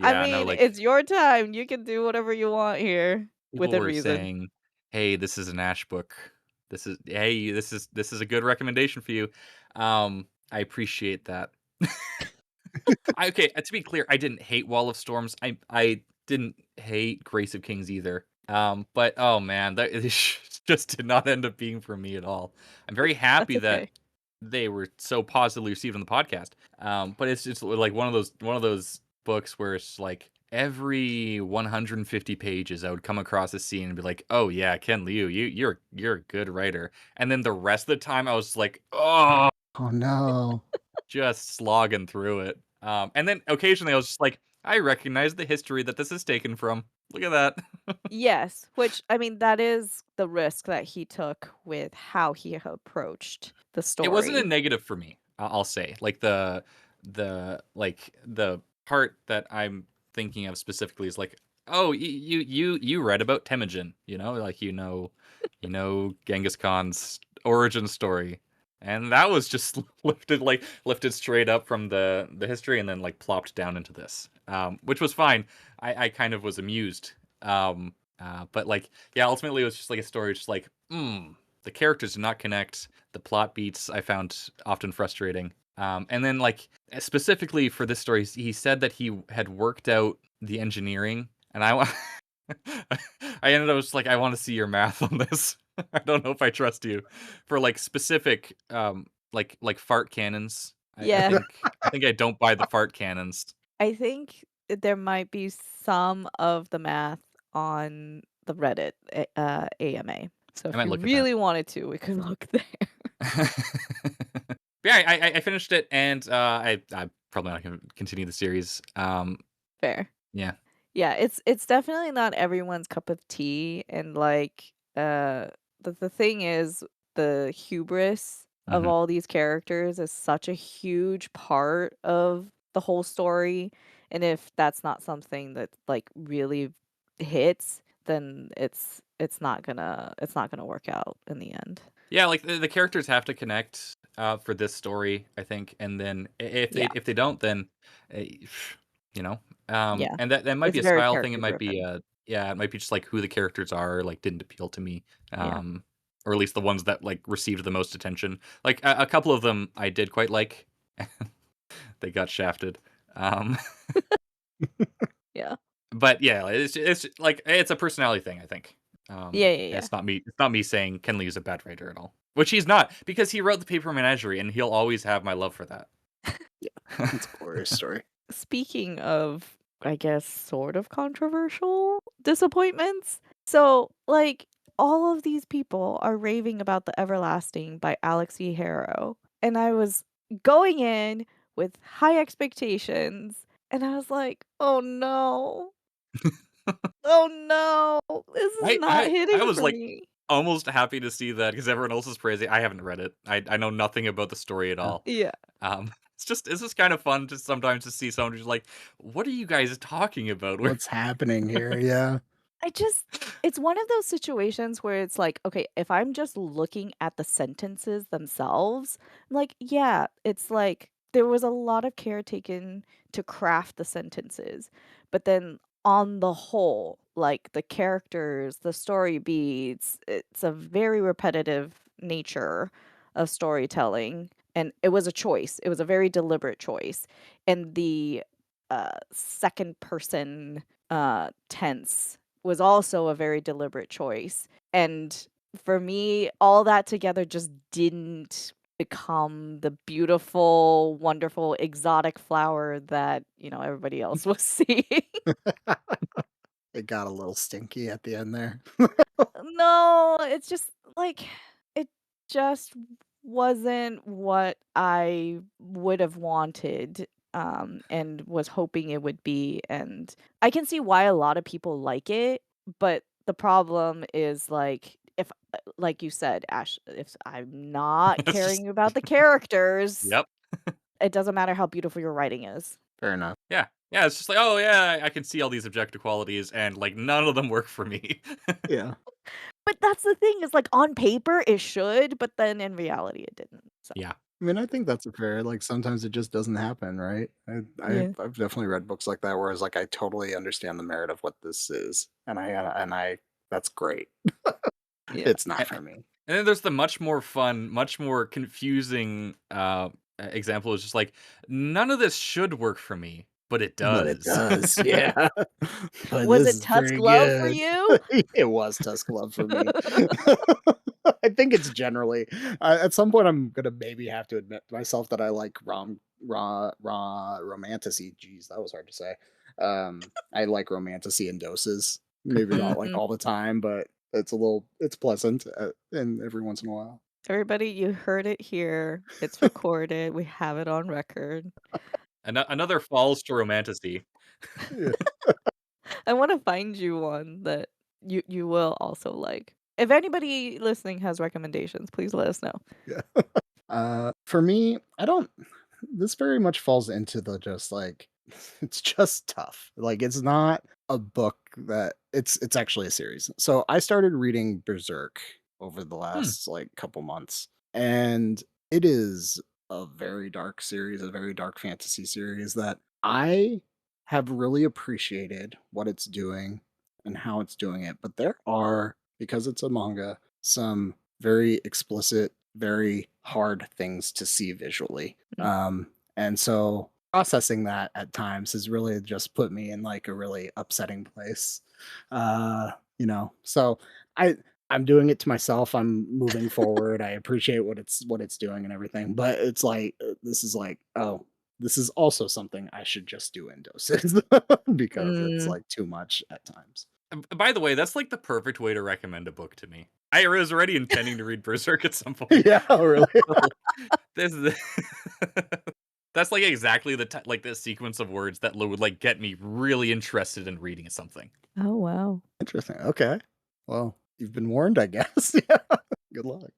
I Yeah, no, mean, like it's your time. You can do whatever you want here people within were reason. saying, "Hey, this is an Ash book. This is a good recommendation for you." I appreciate that. Okay, to be clear, I didn't hate Wall of Storms. I didn't hate Grace of Kings either. But oh man, that it just did not end up being for me at all. I'm very That's happy that okay. they were so positively received on the podcast. But it's just like one of those books where it's like every 150 pages I would come across a scene and be like, "Oh yeah, Ken Liu, you're a good writer." And then the rest of the time I was like, "Oh, Oh no. just slogging through it." And then occasionally I was just like, "I recognize the history that this is taken from. Look at that." Yes, which I mean, that is the risk that he took with how he approached the It wasn't a story. negative for me, I'll say. Like, the part that I'm thinking of specifically is like, oh, you read about Temujin, like Genghis Khan's origin story, and that was just lifted straight up from the history and then like plopped down into this, which was fine. I kind of was amused, but like yeah, ultimately it was just like a story, just like the characters did not connect. The plot beats I found often frustrating. And then, like, specifically for this story, he said that he had worked out the engineering, and I ended up just like, I want to see your math on this. I don't know if I trust you for like specific, like fart cannons. I Yeah, think I don't buy the fart cannons. I think there might be some of the math on the Reddit AMA. So I if might you look at that. really wanted to, we could look there. But yeah, I finished it, and I'm probably not going to continue the series. Fair. Yeah. Yeah, it's definitely not everyone's cup of tea, and like the thing is the hubris of Mhm. all these characters is such a huge part of the whole story, and if that's not something that like really hits, then it's not gonna work out in the end. Yeah, like the characters have to connect for this story, I think, and then Yeah, if they don't, then uh, you know, yeah. and that might It's be a very style thing. It character might be driven. yeah, it might be just like who the characters are, like didn't appeal to me, Yeah. or at least the ones that like received the most attention. Like a couple of them I did quite like. They got shafted. Um, Yeah. but yeah, it's like it's a personality thing, I think. Yeah, yeah, yeah. It's not me saying Ken Lee is a bad writer at all, which he's not, because he wrote the Paper Menagerie, and he'll always have my love for that. Yeah, it's a glorious story. Speaking of, I guess, sort of controversial disappointments. So, like, all of these people are raving about The Everlasting by Alex E. Harrow. And I was going in with high expectations. And I was like, oh no. Oh no. This is not I hitting was for like me. almost happy to see that because everyone else is praising. I haven't read it. I know nothing about the story at Yeah. all. Yeah. It's just kind of fun to sometimes to see someone who's like, what are you guys talking about? What's happening here? Yeah. I just it's one of those situations where it's like, okay, if I'm just looking at the sentences themselves, like, yeah, it's like there was a lot of care taken to craft the sentences. But then on the whole, like the characters, the story beats, it's a very repetitive nature of storytelling. And it was a choice. It was a very deliberate choice. And the second person tense was also a very deliberate choice. And for me, all that together just didn't become the beautiful, wonderful, exotic flower that, everybody else was seeing. It got a little stinky at the end there. No, it's just like it just wasn't what I would have wanted and was hoping it would be, and I can see why a lot of people like it, but the problem is like if like you said, Ash, if I'm not It's just caring about the characters, yep. it doesn't matter how beautiful your writing is. Fair enough. Yeah. Yeah, it's just like, oh yeah, I can see all these objective qualities and like none of them work for me. Yeah. But that's the thing is like on paper it should, but then in reality it didn't. So, Yeah. I mean, I think that's a fair. Like sometimes it just doesn't happen, right? yeah. I've definitely read books like that where it's like I totally understand the merit of what this is, and I that's great. Yeah. It's not for me, And then there's the much more fun, much more confusing example is just like none of this should work for me, but it but it does. does. Yeah, but Was this it is Tusk pretty Love for good. you? It was Tusk Love for me. I think it's generally at some point I'm gonna maybe have to admit to myself that I like romanticy. Jeez, that was hard to say. I like romanticy in doses. Maybe not like Mhm. all the time, but it's pleasant and every once in a while. Everybody, you heard it here. It's recorded. We have it on record. Another falls to romantasy. Yeah, I want to find you one that you will also like. If anybody listening has recommendations, please let us know. yeah. For me, I don't. this very much falls into the just like it's just tough. Like it's not a book that it's actually a series. So I started reading Berserk over the Hmm. last like couple months, and it is a very dark series, a very dark fantasy series that I have really appreciated what it's doing and how it's doing it. But there are, because it's a manga, some very explicit, very hard things to see visually. Mm. And so processing that at times has really just put me in like a really upsetting place. So I I'm doing it to myself. I'm moving forward. I appreciate what it's doing and everything, but it's like this is like, oh, this is also something I should just do in doses because it's Mm. like too much at times. By the way, that's like the perfect way to recommend a book to me. I was already intending to read Berserk at some point. Yeah, really. So this is that's like exactly like the sequence of words that would like get me really interested in reading something. Oh, wow. Interesting. Okay. Well, you've been warned, I guess. Yeah. Good luck.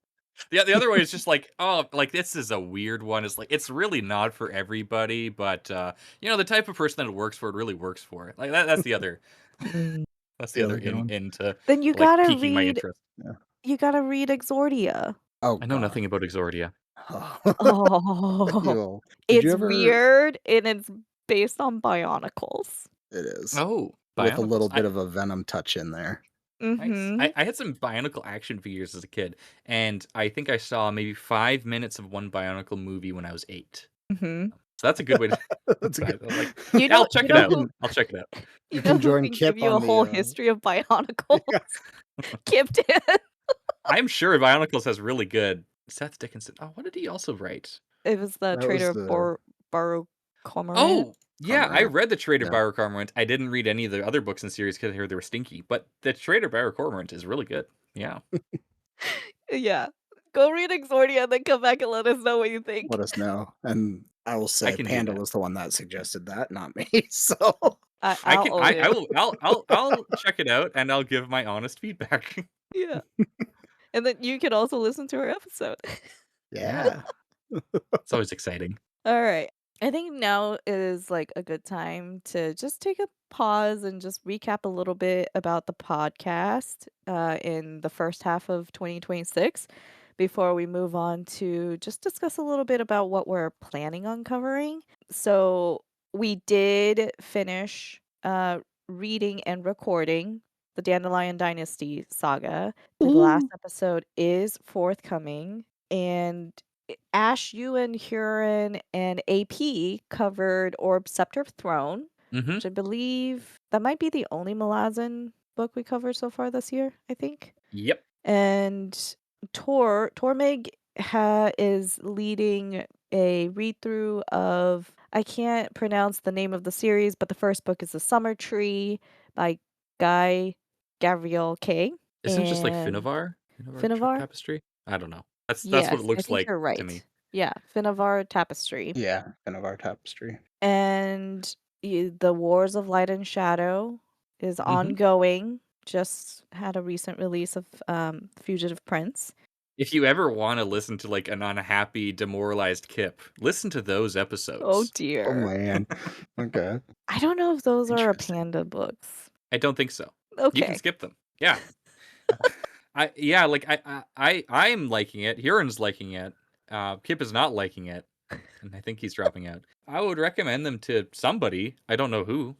The other way is just like, oh, like this is a weird one. It's like it's really not for everybody, but the type of person that it works for, it really works for. It. Like that's the other Mm. that's the The other other good one. into Then you like gotta piquing my read interest. Yeah. Exordia. Oh I know God. nothing about Exordia. Oh, Ew. Did you it's ever? weird, and it's based on Bionicles. It is Oh, with a Bionicles. little bit of a Venom touch in there. Nice. Mhm. I had some Bionicle action figures as a kid, and I think I saw maybe 5 minutes of one Bionicle movie when I was 8. Mhm. So that's a good way to. That's a good. I'm like, You yeah, know I'll check you it know You out. who can I'll check it out. you you know can who join can give Kip you a on whole the. history of Bionicles? Yeah, Kip did. I'm sure Bionicles has really good. Seth Dickinson. Oh, what did he also write? It was the that Trader was of the Baro Cormorant. Oh, yeah, I Cormorant. read the Trader Yeah. Cormorant. I didn't read any of the other books in the series because I heard they were stinky. But the Trader Cormorant is really good. Yeah, Yeah. Go read Exordia and then come back and let us know what you Let think. us know. And I will I say can do Panda that. was the one that suggested that, not me. So I I'll can. own I it. will. I'll check it out and I'll give my honest feedback. Yeah. And then you can also listen to our episode. Yeah, yeah. it's always exciting. All right. I think now is like a good time to just take a pause and just recap a little bit about the podcast in the first half of 2026 before we move on to just discuss a little bit about what we're planning on covering. So, we did finish reading and recording the Dandelion Dynasty saga. The last Ooh. episode is forthcoming, and Ash, you and Huron and AP covered Orb Scepter of Throne, Hmm. which I believe that might be the only Malazan book we covered so far this year, I think. Yep. And Tormig is leading a read through of, I can't pronounce the name of the series, but the first book is The Summer Tree by Guy Gavriel K. Isn't it just like And Finnavar? Finnavar Finnavar? Tapestry? I don't know. That's what it Yes, I looks think like you're to me. right. Yeah, Finnavar Tapestry. Yeah, kind of our tapestry. And the Wars of Light and Shadow is Hmm. ongoing. Just had a recent release of Fugitive Prince. If you ever want to listen to like an unhappy, demoralized Kip, listen to those Oh episodes. Oh dear. man. Okay. I don't know if those are Interesting. panda books. I don't think so. You can Okay. skip them. Yeah. Like I'm liking it. Huron's liking it. Kip is not liking it, and I think he's dropping out. I would recommend them to somebody. I don't know who.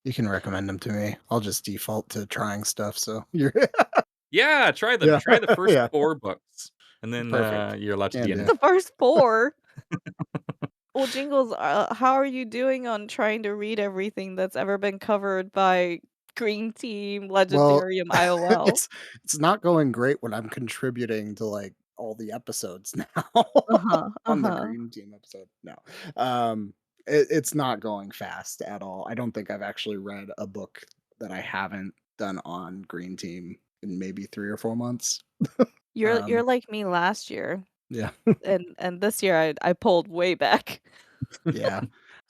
You can recommend them to me. I'll just default to trying stuff. So you're Yeah, try them. yeah, Try the first yeah, 4 books, and then perfect. you're allowed to Can DNF. do. The first four. Well, Jingles, how are you doing on trying to read everything that's ever been covered by Green Team, Well, Legendarium, IOL? it's not going great when I'm contributing to like all the episodes now Uh-huh. on the Uh-huh. Green Team episode. No, it's not going fast at all. I don't think I've actually read a book that I haven't done on Green Team in maybe 3 or 4 months. You're Um, like me last year. yeah, And this year I pulled way back. yeah.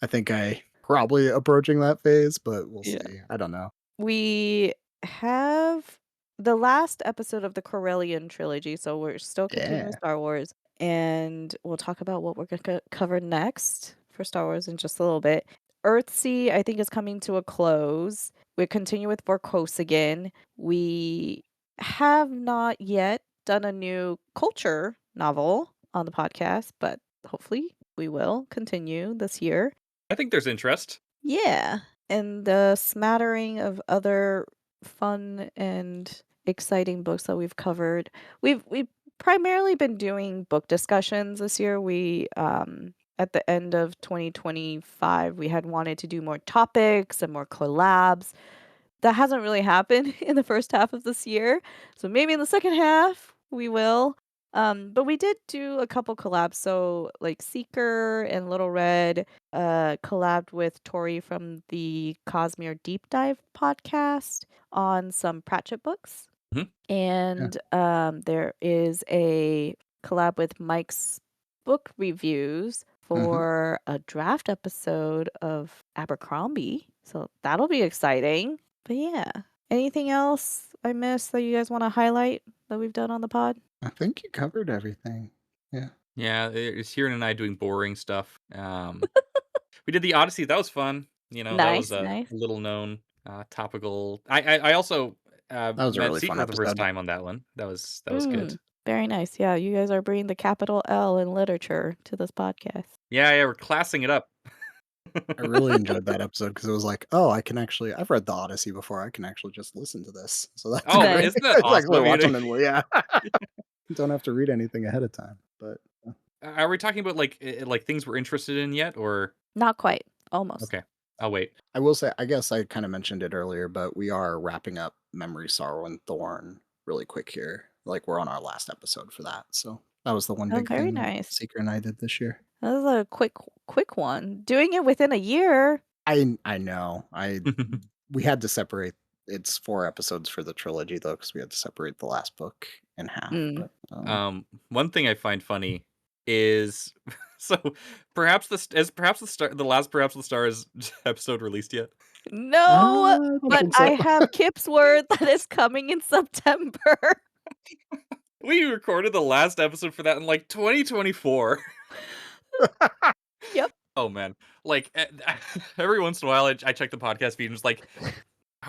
I think I probably approaching that phase, but we'll Yeah. see. I don't know. We have the last episode of the Corellian trilogy, so we're still continuing Yeah. Star Wars. and we'll talk about what we're going to cover next for Star Wars in just a little bit. Earthsea, I think, is coming to a close. We continue with Vorkos again. We have not yet done a new culture novel on the podcast, but hopefully we will continue this year. I think there's interest. Yeah, and the smattering of other fun and exciting books that we've covered. We've primarily been doing book discussions this year. We at the end of 2025, we had wanted to do more topics and more collabs. That hasn't really happened in the first half of this year. So maybe in the second half we will. But we did do a couple collabs. So like Seeker and Little Red collabed with Tori from the Cosmere Deep Dive podcast on some Pratchett books. Mhm. And there is a collab with Mike's book reviews for a draft episode of Abercrombie. So that'll be exciting. But yeah, anything else I missed that you guys want to highlight that we've done on the pod? I think you covered everything. Yeah. Yeah, it's Kieran and I doing boring stuff. We did the Odyssey. That was fun. That was Nice, a nice. little known topical. I also That was a met really fun Seeker the first episode. time on that one. That was good. Very nice. Yeah, you guys are bringing the capital L in literature to this podcast. Yeah, we're classing it up. I really enjoyed that episode because it was like, oh, I can actually, I've read the Odyssey before. I can actually just listen to this. So that's Oh, great. Nice. isn't that It's actually awesome? watching and yeah. Don't have to read anything ahead of time. But Are we talking about like things we're interested in yet, or Not quite. Almost. okay? I'll wait. I will say, I guess I kind of mentioned it earlier, but we are wrapping up Memory, Sorrow, and Thorn really quick here. Like we're on our last episode for that. So that was the one Oh, big very thing nice. Seeker and I did this year. That was a quick one. Doing it within a year. I know. We had to separate. It's 4 episodes for the trilogy though, because we had to separate the last book in half. Mm. But One thing I find funny is so perhaps the last perhaps the stars episode released yet. No, I don't but think so. I have Kip's word that is coming in September. We recorded the last episode for that in like 2024. Yep. Oh man, like every once in a while, I check the podcast feed and it's like,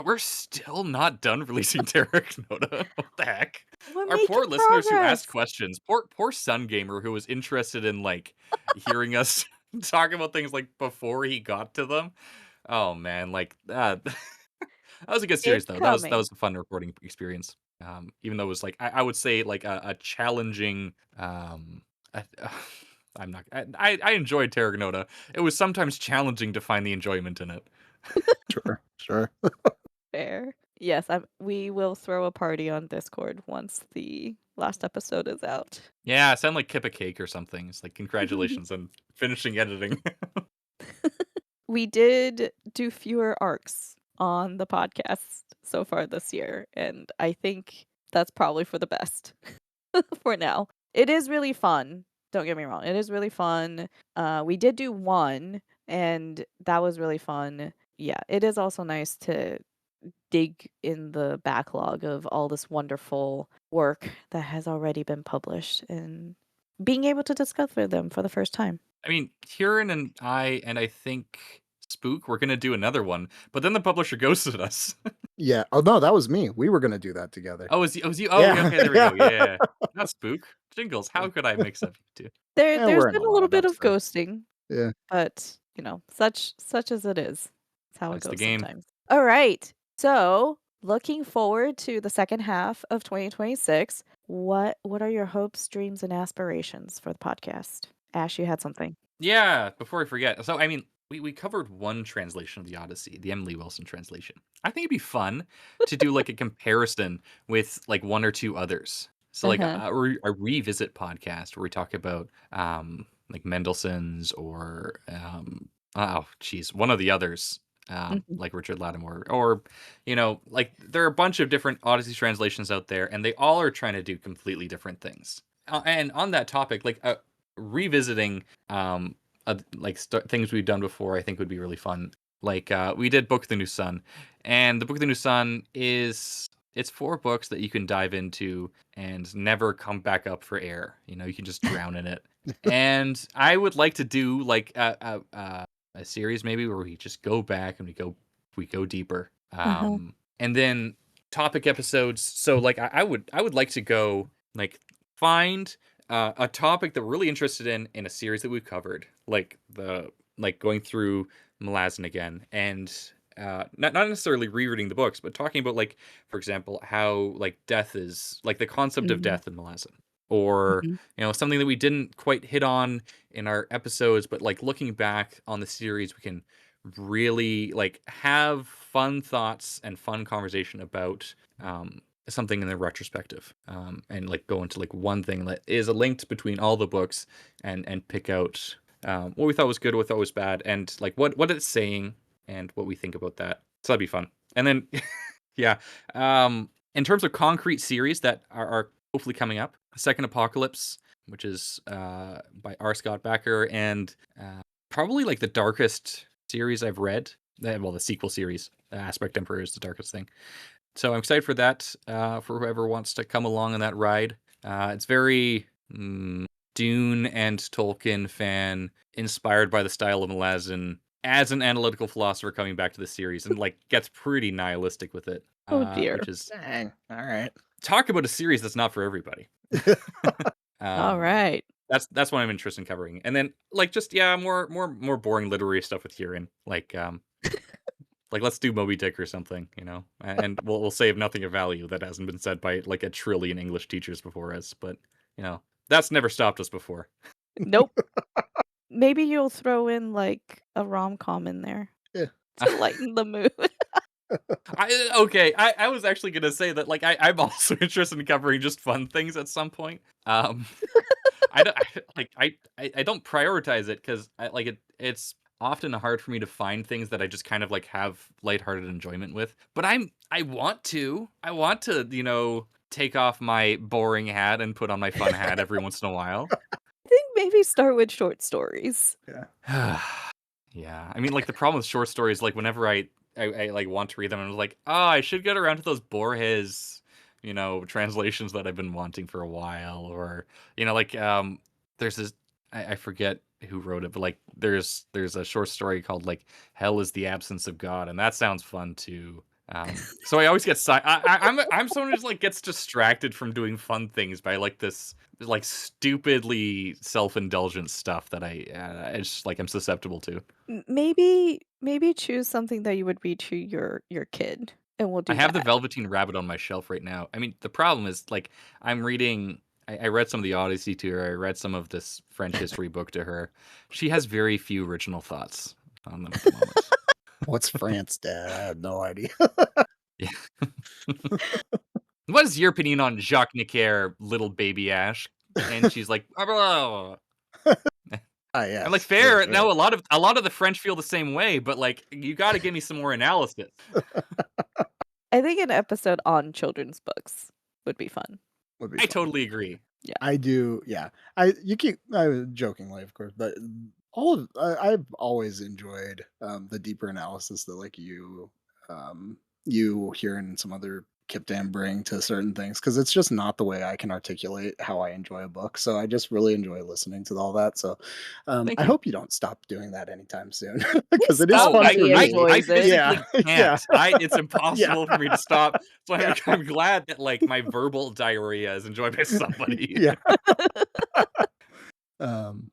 we're still not done releasing Derek Noda. What the heck? We're Our poor making listeners who asked progress. questions. Poor Sun Gamer who was interested in like hearing us talk about things like before he got to them. Oh man, like that was a good series It's though. That coming. was a fun recording experience. Even though it was like I would say like a challenging. I, I'm not. I enjoyed Terra Nota. It was sometimes challenging to find the enjoyment in it. Sure. Fair. Yes, we will throw a party on Discord once the last episode is out. Yeah, sound like Kip a Cake or something. It's like congratulations on finishing editing. We did do fewer arcs on the podcast so far this year, and I think that's probably for the best for now. It is really fun. Don't get me wrong. It is really fun. We did do one, and that was really fun. Yeah, it is also nice to dig in the backlog of all this wonderful work that has already been published and being able to discover them for the first time. I mean, Kieran and I think Spook, we're gonna do another one, but then the publisher ghosted us. Yeah. Oh no, that was me. We were gonna do that together. Oh, it was you? Oh, Yeah. okay, there we go. Yeah, not Spook. Jingles. How could I mix up you two? There's We're in a been a lot little of bit of episodes. ghosting, Yeah. but such as it is. It's how it That's the goes game. sometimes. All right. So, looking forward to the second half of 2026. What are your hopes, dreams, and aspirations for the podcast? Ash, you had something. Yeah, before I forget. So, I mean, we covered one translation of the Odyssey, the Emily Wilson translation. I think it'd be fun to do like a comparison with like one or two others. So, like Uh-huh. a revisit podcast where we talk about like Mendelssohn's or oh, geez, one of the others, Mhm. like Richard Lattimore, or like there are a bunch of different Odyssey translations out there, and they all are trying to do completely different things. And on that topic, like revisiting like things we've done before, I think would be really fun. Like we did Book of the New Sun, and the Book of the New Sun is it's 4 books that you can dive into and never come back up for air. You know, you can just drown in it. And I would like to do like a series maybe where we just go back and we go deeper. Uh-huh. And then topic episodes. So like I would like to go like find a topic that we're really interested in a series that we've covered, like going through Malazan again, and not necessarily rereading the books, but talking about like, for example, how like death is like the concept of Mhm. death in Malazan, or Mhm. something that we didn't quite hit on in our episodes, but like looking back on the series, we can really like have fun thoughts and fun conversation about something in the retrospective, and like go into like one thing that is a linked between all the books, and pick out what we thought was good, what we thought was bad, and like what it's saying and what we think about that. So that'd be fun. And then yeah, in terms of concrete series that are hopefully coming up, Second Apocalypse, which is by R. Scott Bakker, and probably like the darkest series I've read. Well, the sequel series, Aspect Emperor is the darkest thing. So I'm excited for that, for whoever wants to come along on that ride. It's very Dune and Tolkien fan, inspired by the style of Malazan, as an analytical philosopher coming back to the series, and like gets pretty nihilistic with it, Oh dear. which is Dang. All right. talk about a series that's not for everybody. All Um, right. that's what I'm interested in covering. And then like just more boring literary stuff with Kieran, like let's do Moby Dick or something, and we'll save nothing of value that hasn't been said by like a trillion English teachers before us, but that's never stopped us before. Nope. Maybe you'll throw in like a rom-com in there Yeah. to lighten the mood. I was actually gonna say that like I'm also interested in covering just fun things at some point. I don't I don't prioritize it because it's often hard for me to find things that I just kind of like have lighthearted enjoyment with. But I want to take off my boring hat and put on my fun hat every once in a while. I think maybe start with short stories. Yeah. Yeah, I mean, like the problem with short stories, like whenever I like want to read them, I'm like, oh, I should get around to those Borges, translations that I've been wanting for a while, or like there's this I forget who wrote it, but like there's a short story called like Hell is the Absence of God, and that sounds fun too. So I always get I'm someone who just like gets distracted from doing fun things by like this like stupidly self-indulgent stuff that it's just like I'm susceptible to. Maybe choose something that you would read to your kid, and we'll I do have the that. Velveteen Rabbit on my shelf right now. I mean, the problem is like I'm reading. I read some of the Odyssey to her. I read some of this French history book to her. She has very few original thoughts on them at the moment. What's France, Dad? I have no idea. Yeah. What is your opinion on Jacques Necker, Little Baby Ash? And she's like, "Blah, blah, blah." I'm like, Yes, for fair. sure. Now a lot of the French feel the same way, but like you got to give me some more analysis. I think an episode on children's books would be fun. Would be I fun. totally agree. Yeah. I do, yeah. I was jokingly, of course, but I've always enjoyed the deeper analysis that like you hear in some other Kipdan bring to certain things because it's just not the way I can articulate how I enjoy a book. So I just really enjoy listening to all that. So Thank I you. hope you don't stop doing that anytime soon He because it is stopped Oh, fun when for he me. I enjoys it. Yeah, physically yeah, can't. It's yeah, impossible for me to stop. So yeah, I'm glad that like my verbal diarrhea is enjoyed by somebody. yeah. Um,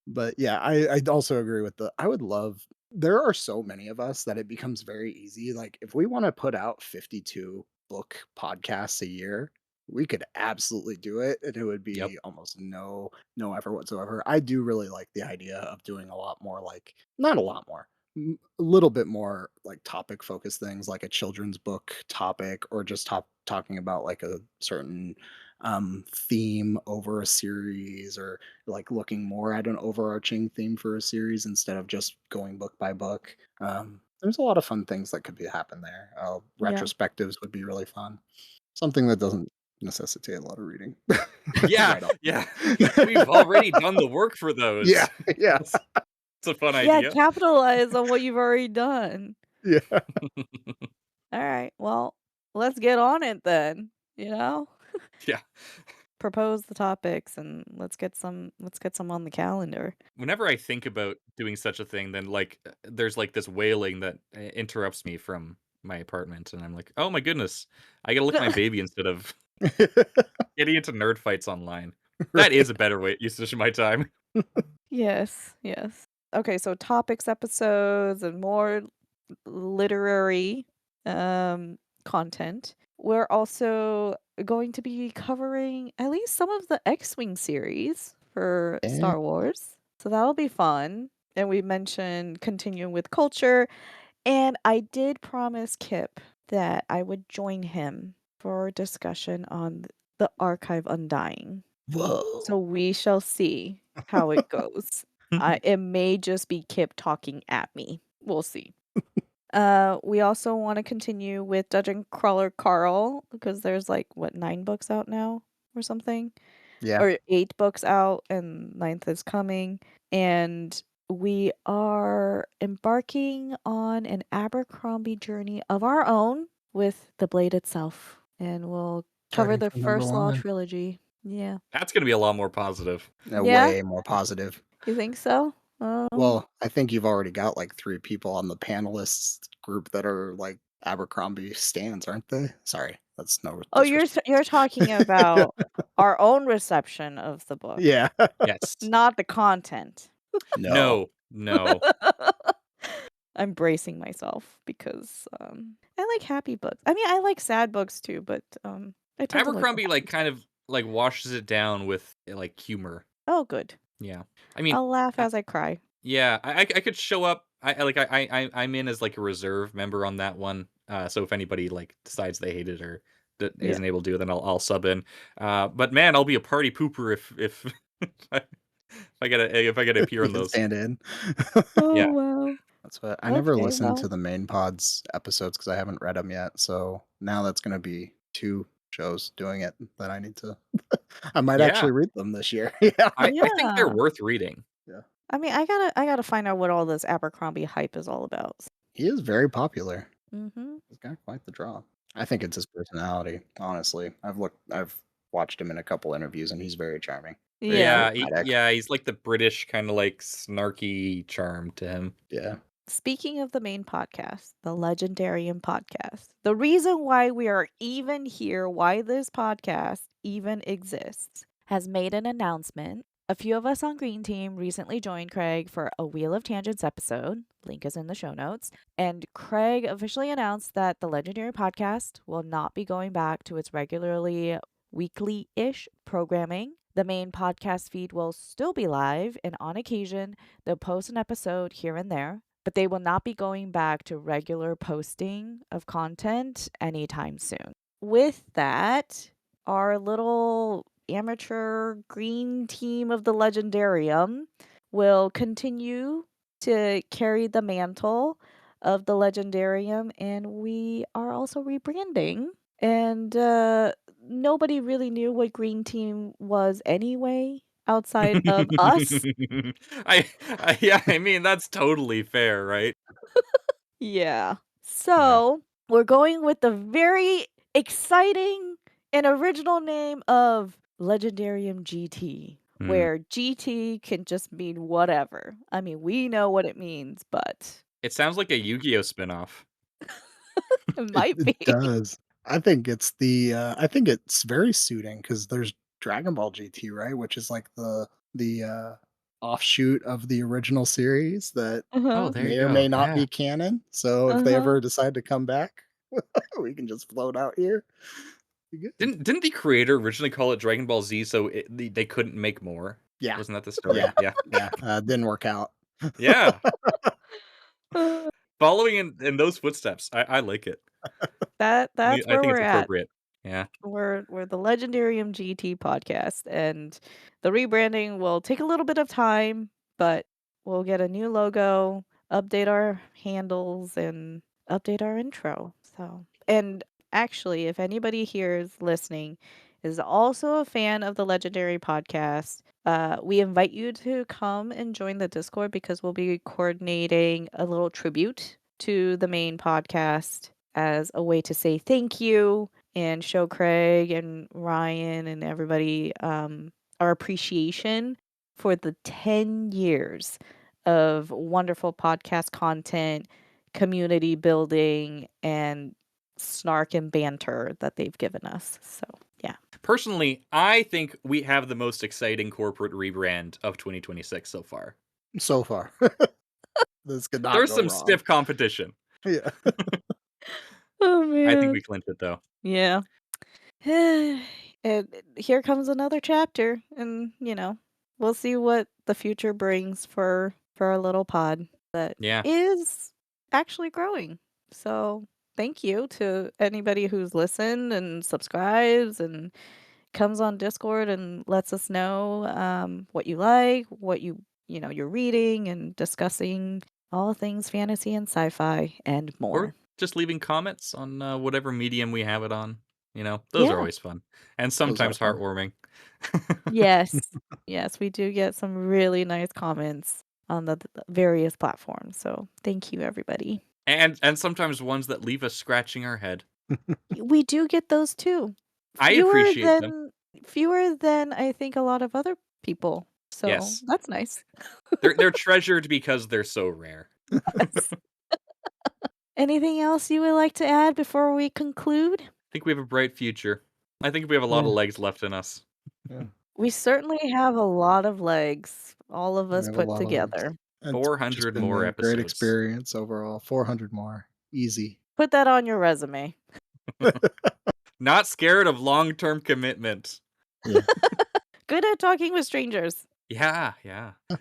But yeah, I also agree with I would love there are so many of us that it becomes very easy. Like if we want to put out 52 book podcasts a year, we could absolutely do it and it would Yep. be almost no effort whatsoever. I do really like the idea of doing a lot more like not a lot more. A little bit more like topic focused things like a children's book topic or just talking about like a certain theme over a series or like looking more at an overarching theme for a series instead of just going book by book. There's a lot of fun things that could happen there. Yeah. Retrospectives would be really fun. Something that doesn't necessitate a lot of reading. Yeah, Right off. yeah. We've already done the work for Yeah, those. yeah, It's a fun Yeah, idea. capitalize on what you've already done. yeah. All right. Well, let's get on it then, you know? Yeah. Propose the topics and let's get some on the calendar. Whenever I think about doing such a thing, then like there's like this wailing that interrupts me from my apartment, and I'm like, oh my goodness, I gotta look at my baby instead of getting into nerd fights online. That is a better way usage of my time. Yes, yes. Okay, so topics episodes and more literary content. We're also going to be covering at least some of the X-Wing series for Yeah. Star Wars. So that'll be fun. And we mentioned continuing with culture. And I did promise Kip that I would join him for a discussion on the Archive Undying. Whoa. So we shall see how it goes. It may just be Kip talking at me. We'll see. We also want to continue with Dungeon Crawler Carl because there's like what 9 books out now or something, Yeah. or 8 books out and ninth is coming, and we are embarking on an Abercrombie journey of our own with the Blade itself, and we'll cover Starting the from number first Law one. trilogy. Yeah. That's gonna be a lot more positive. Yeah? Way more positive. You think so? Well, I think you've already got like 3 people on the panelists group that are like Abercrombie stands, aren't they? Sorry, that's no Oh, you're disrespect. talking about our own reception of the book, Yeah. Yes. not the content. No. No. No. I'm bracing myself because I like happy books. I mean, I like sad books too, but I tend to like the Abercrombie like happy. kind of like washes it down with like humor. Oh, good. Yeah. I mean, I'll laugh I, as I cry. yeah, I could show up. I'm in as like a reserve member on that one. So if anybody like decides they hate it or that Yeah. isn't able to do it, then I'll sub in. But man, I'll be a party pooper if if I gotta appear You in can those. stand in. Oh Yeah. wow. That's what I never Okay, listened to well. the main pods episodes because I haven't read them yet. So now that's going to be 2 shows doing it that I need to. I might Yeah. actually read them this year. Yeah. I think they're Yeah. worth reading. Yeah. I mean, I gotta find out what all this Abercrombie hype is all about. He is very popular. Mm-hmm. He's got quite the draw. I think it's his personality, honestly. I've watched him in a couple interviews and he's very charming. Very Yeah. charismatic. Yeah, he's like the British kind of like snarky charm to him. Yeah. Speaking of the main podcast, the Legendarium podcast, the reason why we are even here, why this podcast even exists, has made an announcement. A few of us on Green Team recently joined Craig for a Wheel of Tangents episode. Link is in the show notes. And Craig officially announced that the Legendary podcast will not be going back to its regularly weekly ish programming. The main podcast feed will still be live, and on occasion, they'll post an episode here and there, but they will not be going back to regular posting of content anytime soon. With that, our little amateur green team of the Legendarium will continue to carry the mantle of the Legendarium, and we are also rebranding. And nobody really knew what green team was anyway outside of us. Yeah, I mean that's totally fair, right? Yeah. Yeah. So we're going with the very exciting and original name of Legendarium GT, Mm. where GT can just mean whatever. I mean, we know what it means, but It sounds like a Yu-Gi-Oh spinoff. it It, might it be. does. I think it's very suiting because there's Dragon Ball GT, right? Which is like the offshoot of the original series that Oh, Uh-huh. there you may or may go. not Yeah. be canon. So if they Uh-huh. ever decide to come back, we can just float out here. Be good. Didn't the creator originally call it Dragon Ball Z so they couldn't make more? Yeah. Wasn't that the Yeah. story? Yeah. Yeah. Didn't work out. Yeah. Following in those footsteps. I like it. That's I where think we're it's at. appropriate. Yeah. We're the Legendarium GT podcast, and the rebranding will take a little bit of time, but we'll get a new logo, update our handles, and update our intro. So, and actually, if anybody here is listening is also a fan of the Legendary podcast, we invite you to come and join the Discord because we'll be coordinating a little tribute to the main podcast as a way to say thank you and show Craig and Ryan and everybody our appreciation for the 10 years of wonderful podcast content, community building, and snark and banter that they've given us. So, yeah. Personally, I think we have the most exciting corporate rebrand of 2026 so far. So far. This could not There's go some wrong. stiff competition. Yeah. Oh, I think man. we clinched it though. Yeah. And here comes another chapter, and we'll see what the future brings for our little pod that Yeah. is actually growing. So thank you to anybody who's listened and subscribes and comes on Discord and lets us know what you like, what you're reading and discussing all things fantasy and sci-fi and Or more. just leaving comments on whatever medium we have it on. Those are Yeah. always fun and Those are sometimes fun. heartwarming. Yes. Yes, we do get some really nice comments on the various platforms. So thank you, everybody. And sometimes ones that leave us scratching our head. We do get those too. I Fewer appreciate them. than fewer than I think a lot of other people. So Yes. that's nice. They're treasured because they're so rare. Yes. Anything else you would like to add before we conclude? I think we have a bright future. I think we have a lot of Yeah. legs left in us. Yeah. We certainly have a lot of legs, all of We us have a put lot of legs. together. And it's 400 just been more a great episodes. experience overall. 400 more. Easy. Put that on your resume. Not scared of long-term commitment. Yeah. Good at talking with strangers. Yeah.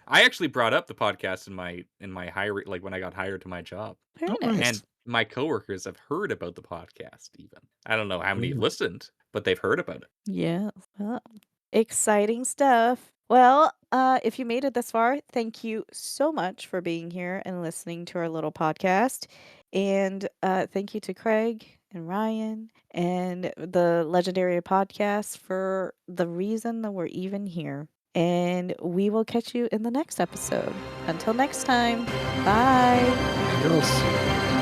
I actually brought up the podcast in my hiring, like when I got hired to my job. Very Oh, nice. nice. And my coworkers have heard about the podcast even. I don't know how many have Ooh. listened, but they've heard about it. Yeah. Well, exciting stuff. Well, if you made it this far, thank you so much for being here and listening to our little podcast. And thank you to Craig and Ryan and the Legendarium podcast for the reason that we're even here. And we will catch you in the next episode. Until next time, bye. Adios.